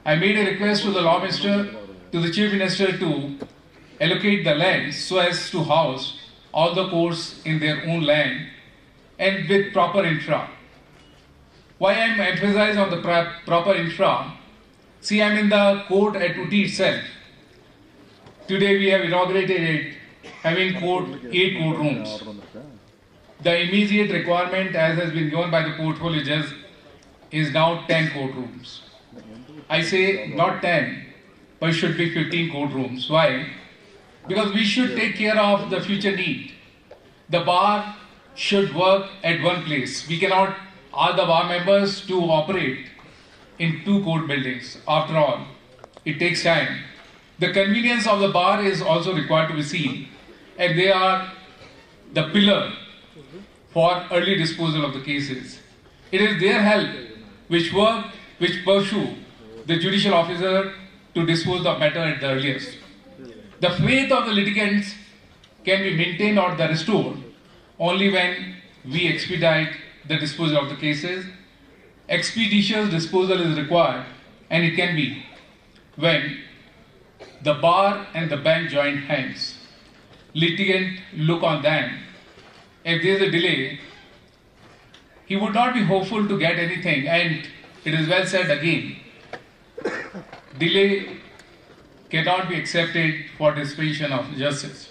I made a request to the Law Minister, to the Chief Minister to allocate the land so as to house all the courts in their own land and with proper infra. Why I am emphasizing on the proper infra? See, I am in the court at Uti itself. Today we have inaugurated it, having 8 courtrooms. The immediate requirement, as has been given by the portfolio judge, is now 10 courtrooms. I say not 10, but it should be 15 courtrooms. Why? Because we should take care of the future need. The bar should work at one place. We cannot ask the bar members to operate in 2 court buildings. After all, it takes time. The convenience of the bar is also required to be seen, and they are the pillar for early disposal of the cases. It is their help which pursue the judicial officer to dispose the matter at the earliest. The faith of the litigants can be maintained or restored only when we expedite the disposal of the cases. Expeditious disposal is required, and it can be when the bar and the bench join hands. Litigant look on them. If there is a delay, he would not be hopeful to get anything, and it is well said again, delay cannot be accepted for dispensation of justice.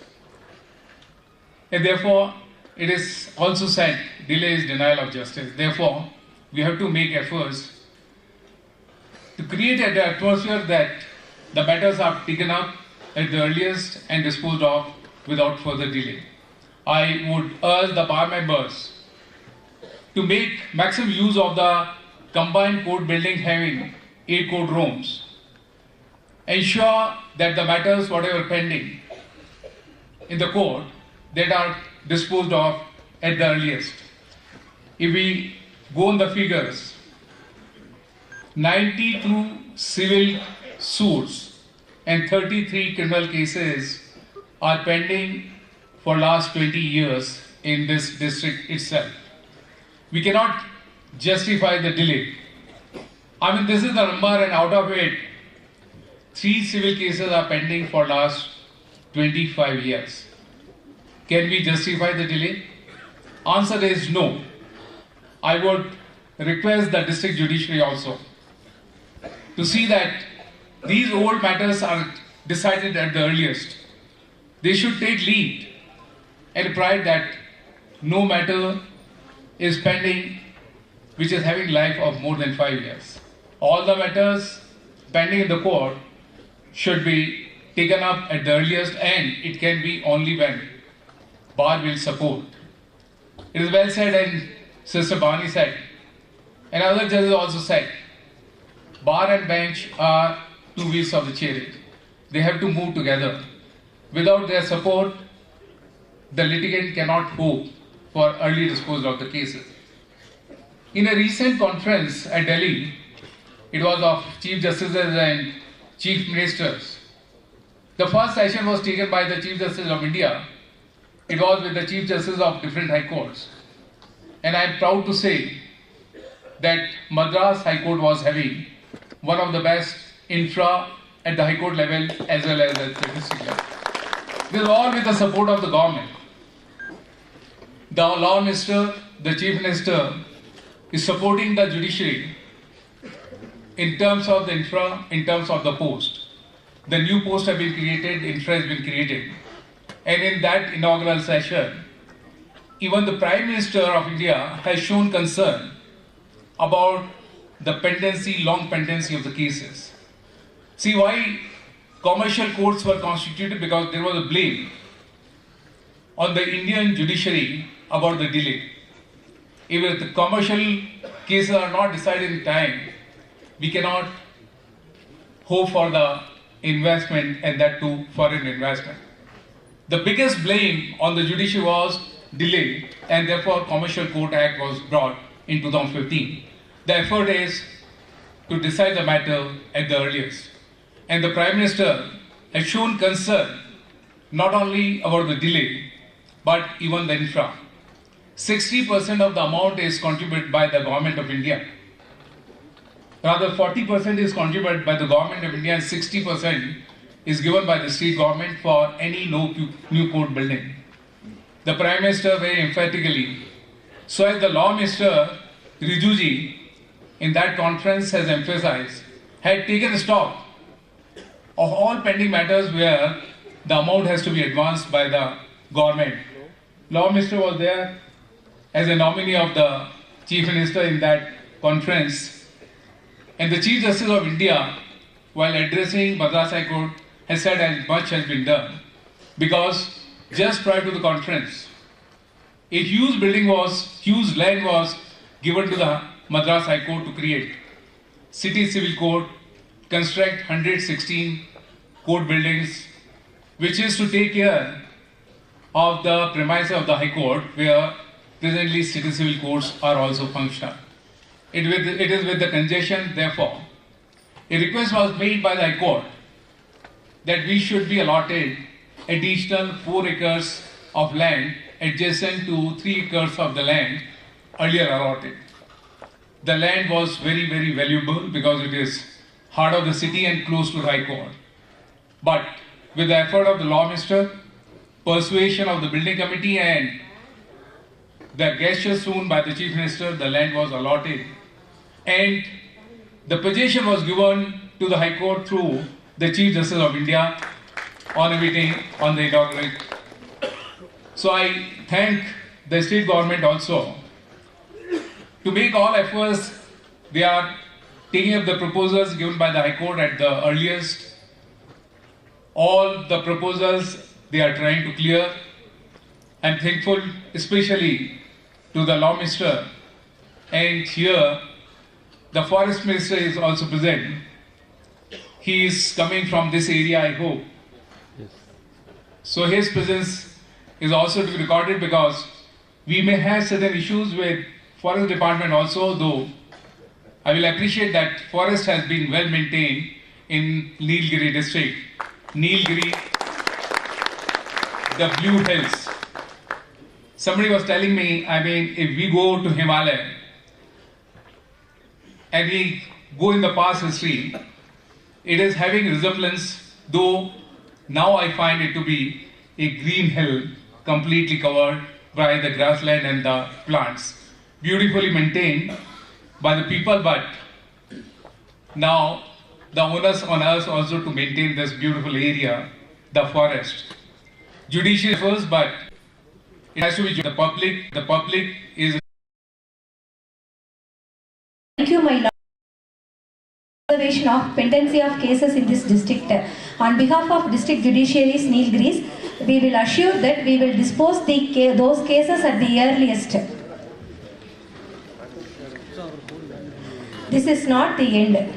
And therefore, it is also said, delay is denial of justice. Therefore, we have to make efforts to create an atmosphere that the matters are taken up at the earliest and disposed of without further delay. I would urge the bar members to make maximum use of the combined court building having 8 court rooms. Ensure that the matters, whatever pending in the court, that are disposed of at the earliest. If we go on the figures, 92 civil suits and 33 criminal cases are pending for last 20 years in this district itself. We cannot justify the delay. I mean, this is the number, and out of it, 3 civil cases are pending for last 25 years. Can we justify the delay? Answer is no. I would request the district judiciary also to see that these old matters are decided at the earliest. They should take lead and pride that no matter is pending which is having life of more than 5 years. All the matters pending in the court should be taken up at the earliest, and it can be only when bar will support. It is well said, and Sister Bani said, and other judges also said, bar and bench are 2 wheels of the chariot. They have to move together. Without their support, the litigant cannot hope for early disposal of the cases. In a recent conference at Delhi, it was of Chief Justices and Chief Ministers. The first session was taken by the Chief Justice of India. It was with the Chief Justice of different High Courts. And I am proud to say that Madras High Court was having one of the best infra at the High Court level as well as at the district level. This is all with the support of the government. The Law Minister, the Chief Minister, is supporting the judiciary in terms of the infra, in terms of the post. The new posts have been created, infra has been created. And in that inaugural session, even the Prime Minister of India has shown concern about the pendency, long pendency of the cases. See why commercial courts were constituted? Because there was a blame on the Indian judiciary about the delay. If the commercial cases are not decided in time, we cannot hope for the investment, and that too foreign investment. The biggest blame on the judiciary was delay, and therefore Commercial Court Act was brought in 2015. The effort is to decide the matter at the earliest. And the Prime Minister has shown concern not only about the delay, but even the infra. 60% of the amount is contributed by the Government of India. Rather, 40% is contributed by the Government of India and 60% is given by the state government for any new court building. The Prime Minister very emphatically, so as the Law Minister Rijuji in that conference has emphasized, had taken stock of all pending matters where the amount has to be advanced by the government. Law Minister was there as a nominee of the Chief Minister in that conference. And the Chief Justice of India, while addressing Madras High Court, has said as much has been done. Because just prior to the conference, a huge land was given to the Madras High Court to create City Civil Court, construct 116 court buildings, which is to take care of the premises of the High Court, where presently city civil courts are also functional. It is with the congestion, therefore, a request was made by the High Court that we should be allotted additional 4 acres of land adjacent to 3 acres of the land earlier allotted. The land was very, very valuable because it is heart of the city and close to the High Court. But with the effort of the Law Minister, persuasion of the building committee and the gesture soon by the Chief Minister, the land was allotted and the possession was given to the High Court through the Chief Justice of India on a meeting on the inaugural. So I thank the state government also to make all efforts. They are taking up the proposals given by the High Court at the earliest. All the proposals they are trying to clear. I am thankful especially to the Law Minister, and here the Forest Minister is also present. He is coming from this area, I hope. Yes. So his presence is also to be recorded because we may have certain issues with Forest Department also, though I will appreciate that forest has been well maintained in Nilgiri district. Nilgiri, the Blue Hills. Somebody was telling me, I mean, if we go to Himalaya and we go in the past history, it is having resemblance, though now I find it to be a green hill completely covered by the grassland and the plants, beautifully maintained by the people, but now the onus on us also to maintain this beautiful area, the forest. Judiciary first, but it has to be the public. The public is. Thank you, my lord. Observation of pendency of cases in this district. On behalf of District Judiciaries Nilgiris, we will assure that we will dispose those cases at the earliest. This is not the end.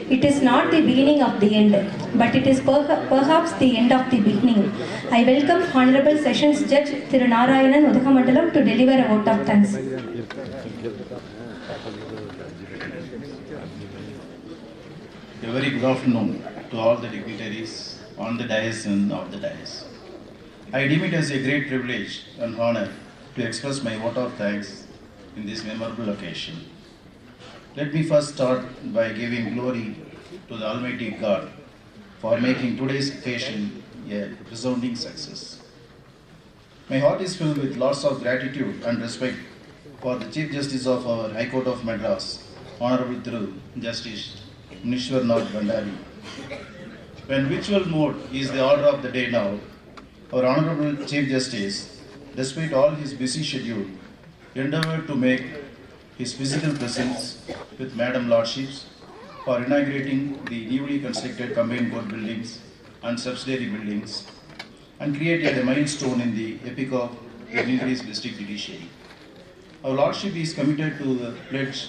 It is not the beginning of the end, but it is perhaps the end of the beginning. I welcome Honorable Sessions Judge Thiru Narayanan Udakamandalam to deliver a vote of thanks. A very good afternoon to all the dignitaries on the dais and off the dais. I deem it as a great privilege and honor to express my vote of thanks in this memorable occasion. Let me first start by giving glory to the Almighty God for making today's occasion a resounding success. My heart is filled with lots of gratitude and respect for the Chief Justice of our High Court of Madras, Honorable Thiru Justice Munishwarnath Bhandari. When virtual mode is the order of the day now, our Honorable Chief Justice, despite all his busy schedule, endeavored to make his physical presence with Madam Lordships for inaugurating the newly constructed combined court buildings and subsidiary buildings and created a milestone in the epic of the Nilgiris District Judiciary. Our Lordship is committed to the pledge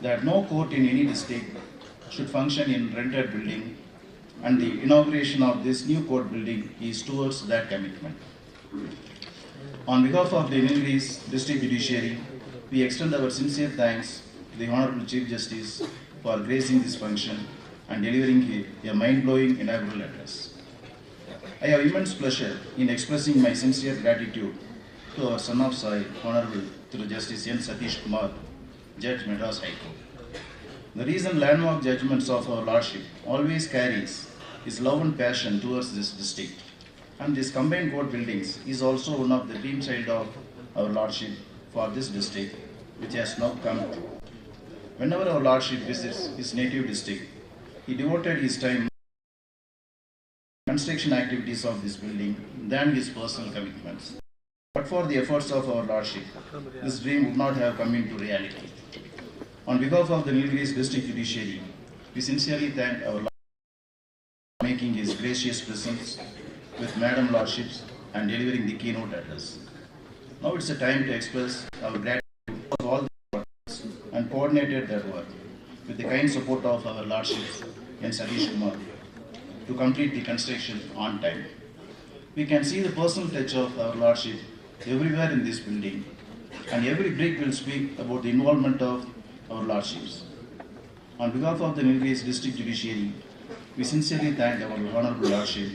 that no court in any district should function in rented building, and the inauguration of this new court building is towards that commitment. On behalf of the Nilgiris District Judiciary, we extend our sincere thanks to the Honorable Chief Justice for gracing this function and delivering a mind-blowing inaugural address. I have immense pleasure in expressing my sincere gratitude to our son of soil, Honorable Thiru Justice N. Satish Kumar, Judge Madras High Court. The recent landmark judgments of our Lordship always carries his love and passion towards this district, and this combined court buildings is also one of the dream child of our Lordship for this district, which has now come true. Whenever our Lordship visits his native district, he devoted his time to construction activities of this building than his personal commitments. But for the efforts of our Lordship, this dream would not have come into reality. On behalf of the Nilgiris District Judiciary, we sincerely thank our Lordship for making his gracious presence with Madam Lordships and delivering the keynote address. Now it's a time to express our gratitude for all the efforts and coordinated their work with the kind support of our Lordships and Satish Kumar to complete the construction on time. We can see the personal touch of our Lordship everywhere in this building, and every brick will speak about the involvement of our lordships. On behalf of the Nilgiris District Judiciary, we sincerely thank our Honorable Lordship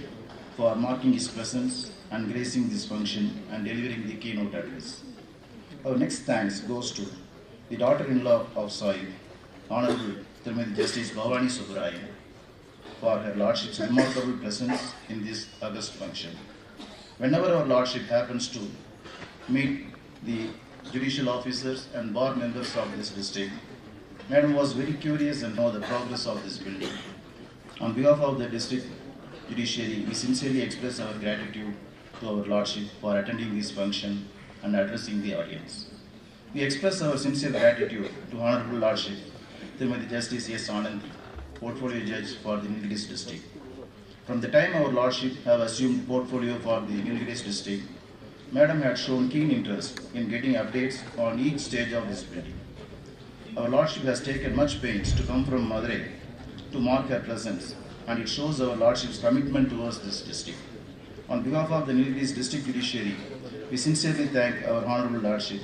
for marking his presence and gracing this function and delivering the keynote address. Our next thanks goes to the daughter-in-law of Soil, Honorable Srimati Justice Bhavani Subbarayan, for her Lordship's remarkable presence in this august function. Whenever our Lordship happens to meet the judicial officers and bar members of this district, Madam was very curious and know the progress of this building. On behalf of the district judiciary, we sincerely express our gratitude to our Lordship for attending this function and addressing the audience. We express our sincere gratitude to Honorable Lordship, Srimati Justice S. Anandi, Portfolio Judge for the Nilgiris District. From the time our Lordship have assumed portfolio for the Nilgiris District, Madam had shown keen interest in getting updates on each stage of this building. Our Lordship has taken much pains to come from Madurai to mark her presence, and it shows our Lordship's commitment towards this district. On behalf of the Nilgiris District Judiciary, we sincerely thank our Honorable Lordship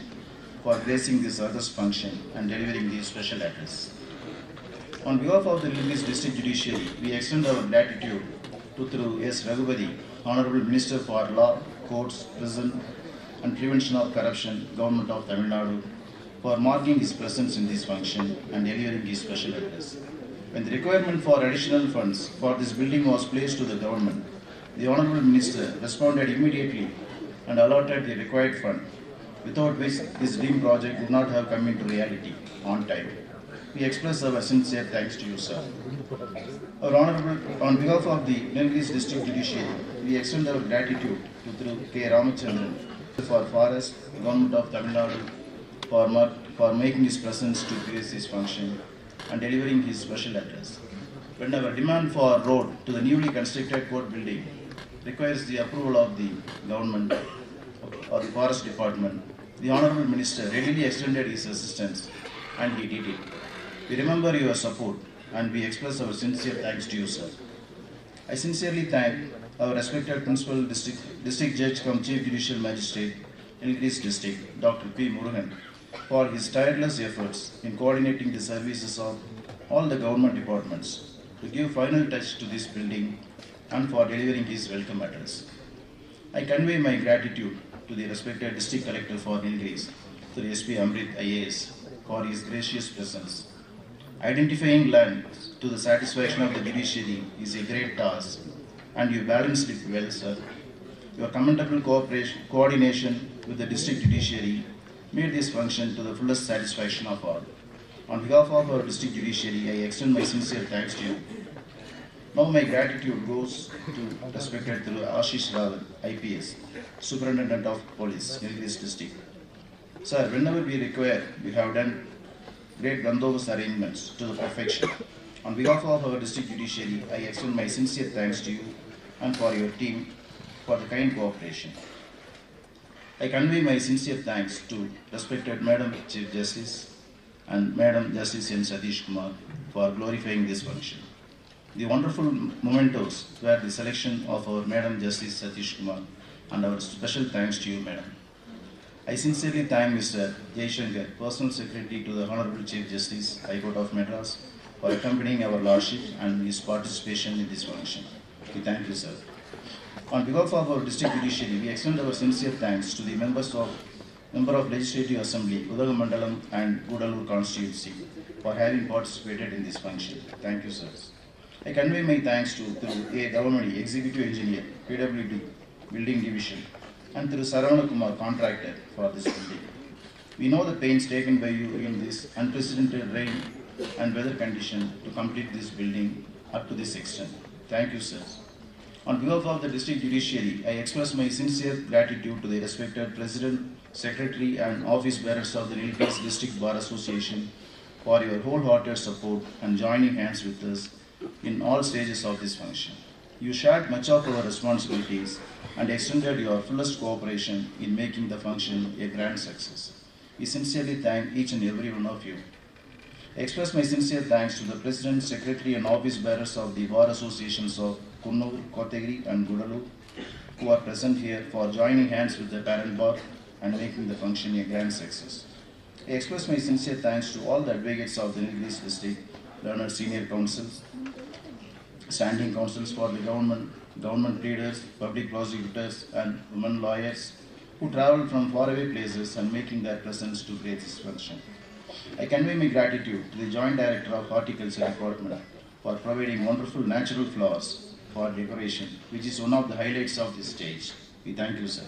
for gracing this august function and delivering the special address. On behalf of the Nilgiris District Judiciary, we extend our gratitude to Thru S. Raghupati, Honorable Minister for Law, Courts, Prison and Prevention of Corruption, Government of Tamil Nadu, for marking his presence in this function and delivering his special address. When the requirement for additional funds for this building was placed to the government, the Honorable Minister responded immediately and allotted the required fund, without which this dream project would not have come into reality on time. We express our sincere thanks to you, sir. Our Honorable, on behalf of the Nilgiris District Judiciary, we extend our gratitude to Thru K. Ramachandran for Forest, Government of Tamil Nadu, for making his presence to grace this function and delivering his special address. When our demand for road to the newly constructed court building requires the approval of the government or the Forest Department, the Honorable Minister readily extended his assistance and he did it. We remember your support and we express our sincere thanks to you, sir. I sincerely thank our respected Principal District Judge cum Chief Judicial Magistrate, Nilgiris District, Dr. P. Murugan, for his tireless efforts in coordinating the services of all the government departments to give final touch to this building and for delivering his welcome address. I convey my gratitude to the respected District Collector for Nilgiris, to the SP Amrit IAS, for his gracious presence. Identifying land to the satisfaction of the judiciary is a great task, and you balanced it well, sir. Your commendable coordination with the district judiciary made this function to the fullest satisfaction of all. On behalf of our district judiciary, I extend my sincere thanks to you. Now my gratitude goes to respected Thru Ashish Rawal, IPS, Superintendent of Police, Nilgiris District. Sir, whenever we require, we have done great bandobast arrangements to the perfection. On behalf of our district judiciary, I extend my sincere thanks to you and for your team for the kind cooperation. I convey my sincere thanks to respected Madam Chief Justice and Madam Justice N. Satish Kumar for glorifying this function. The wonderful mementos were the selection of our Madam Justice Satish Kumar, and our special thanks to you, Madam. I sincerely thank Mr. Jaishankar, Personal Secretary to the Honorable Chief Justice, High Court of Madras, for accompanying our Lordship and his participation in this function. We thank you, sir. On behalf of our district judiciary, we extend our sincere thanks to the Member of Legislative Assembly, Udagamandalam and Gudalur constituency for having participated in this function. Thank you, sir. I convey my thanks to Thru A. Government Executive Engineer, PWD Building Division, and Thru Saravana Kumar, Contractor, for this building. We know the pains taken by you in this unprecedented rain and weather condition to complete this building up to this extent. Thank you, sir. On behalf of the District Judiciary, I express my sincere gratitude to the respected President, Secretary and Office Bearers of the Nilgiris District Bar Association for your wholehearted support and joining hands with us in all stages of this function. You shared much of our responsibilities and extended your fullest cooperation in making the function a grand success. We sincerely thank each and every one of you. I express my sincere thanks to the President, Secretary and Office Bearers of the Bar Associations of Kunnur, Kotagiri and Gudalur who are present here for joining hands with the parent bar and making the function a grand success. I express my sincere thanks to all the advocates of the Nilgiris district, learned senior councils, standing councils for the government leaders, public prosecutors, and women lawyers who travel from faraway places and making their presence to grace this function. I convey my gratitude to the Joint Director of Horticulture Department for providing wonderful natural flowers for decoration, which is one of the highlights of this stage. We thank you, sir.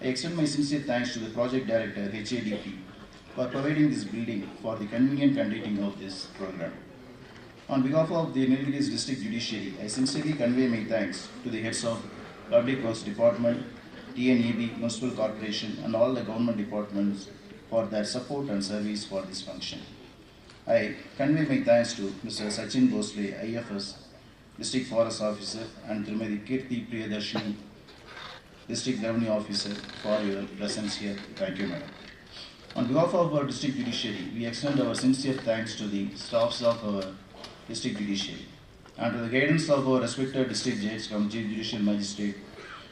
I extend my sincere thanks to the Project Director, HADP, for providing this building for the convenient conducting of this program. On behalf of the Nilgiris District Judiciary, I sincerely convey my thanks to the heads of Public Works Department, TNEB, Municipal Corporation, and all the government departments for their support and service for this function. I convey my thanks to Mr. Sachin Bhosle, IFS, District Forest Officer, and Srimati Kirti Priyadarshini, District Revenue Officer, for your presence here. Thank you, Madam. On behalf of our District Judiciary, we extend our sincere thanks to the staffs of our District Judiciary. Under the guidance of our respected District Judge from Chief Judicial Magistrate,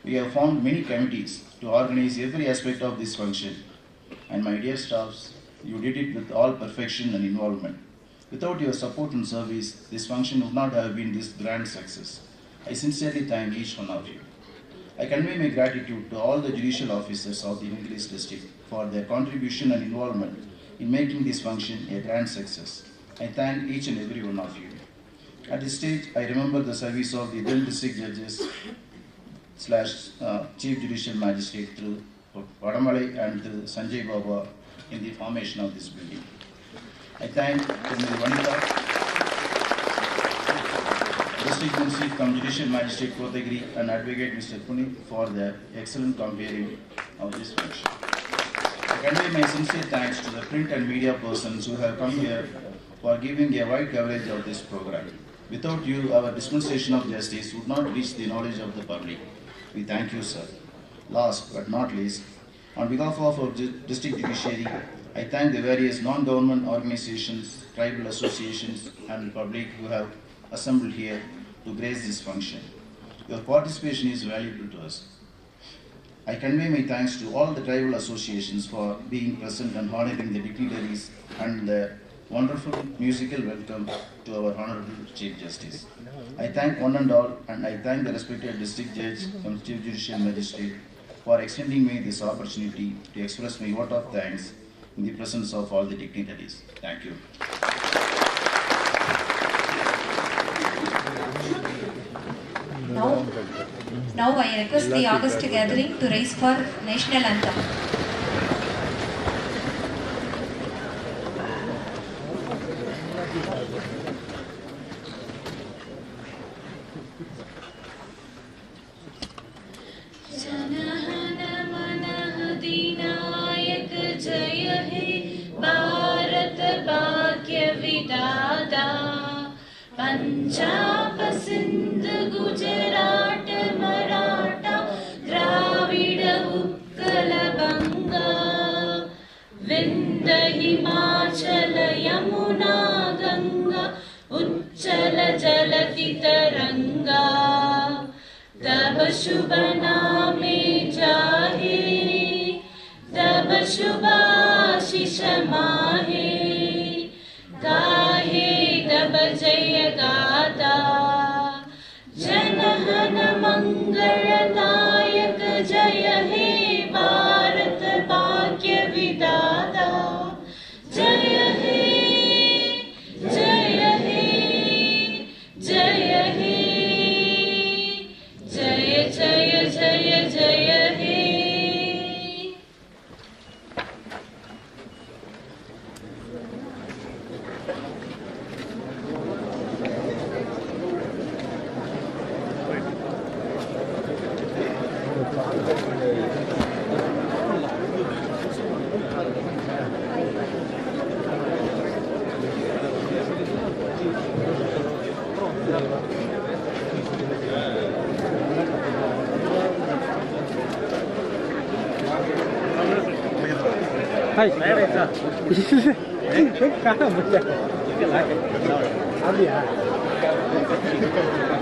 we have formed many committees to organize every aspect of this function. And my dear staffs, you did it with all perfection and involvement. Without your support and service, this function would not have been this grand success. I sincerely thank each one of you. I convey my gratitude to all the judicial officers of the Nilgiris district for their contribution and involvement in making this function a grand success. I thank each and every one of you. At this stage, I remember the service of the then district judges / Chief Judicial Magistrate through Vadamalai and through Sanjay Baba in the formation of this building. I thank Srimati Vanita, District Magistrate cum Judicial Magistrate Kotagiri, and Advocate Mr. Puneet for their excellent comparing of this function. I convey my sincere thanks to the print and media persons who have come here for giving a wide coverage of this program. Without you, our dispensation of justice would not reach the knowledge of the public. We thank you, sir. Last but not least, on behalf of our District Judiciary, I thank the various non-government organizations, tribal associations, and the public who have assembled here to grace this function. Your participation is valuable to us. I convey my thanks to all the tribal associations for being present and honoring the dignitaries and the wonderful musical welcome to our Honorable Chief Justice. I thank one and all, and I thank the respected District Judge and Chief Judicial Magistrate for extending me this opportunity to express my vote of thanks in the presence of all the dignitaries. Thank you. Now I request the August gathering to rise for national anthem. Punjab Sindh Gujarat Maratha Dravid Utkal बंगा विंध्य हिमाचल यमुना गंगा उच्चल जलति तरंगा तब शुभ नामे जाहे तब शुभाशिष माहे गाहे तब जय गाता जनहन मंगलदायक जय हे भारत भाग्य विधाता जय हे जय हे जय हे जय जय जय जय हे Hai, sekarang betul. Habis.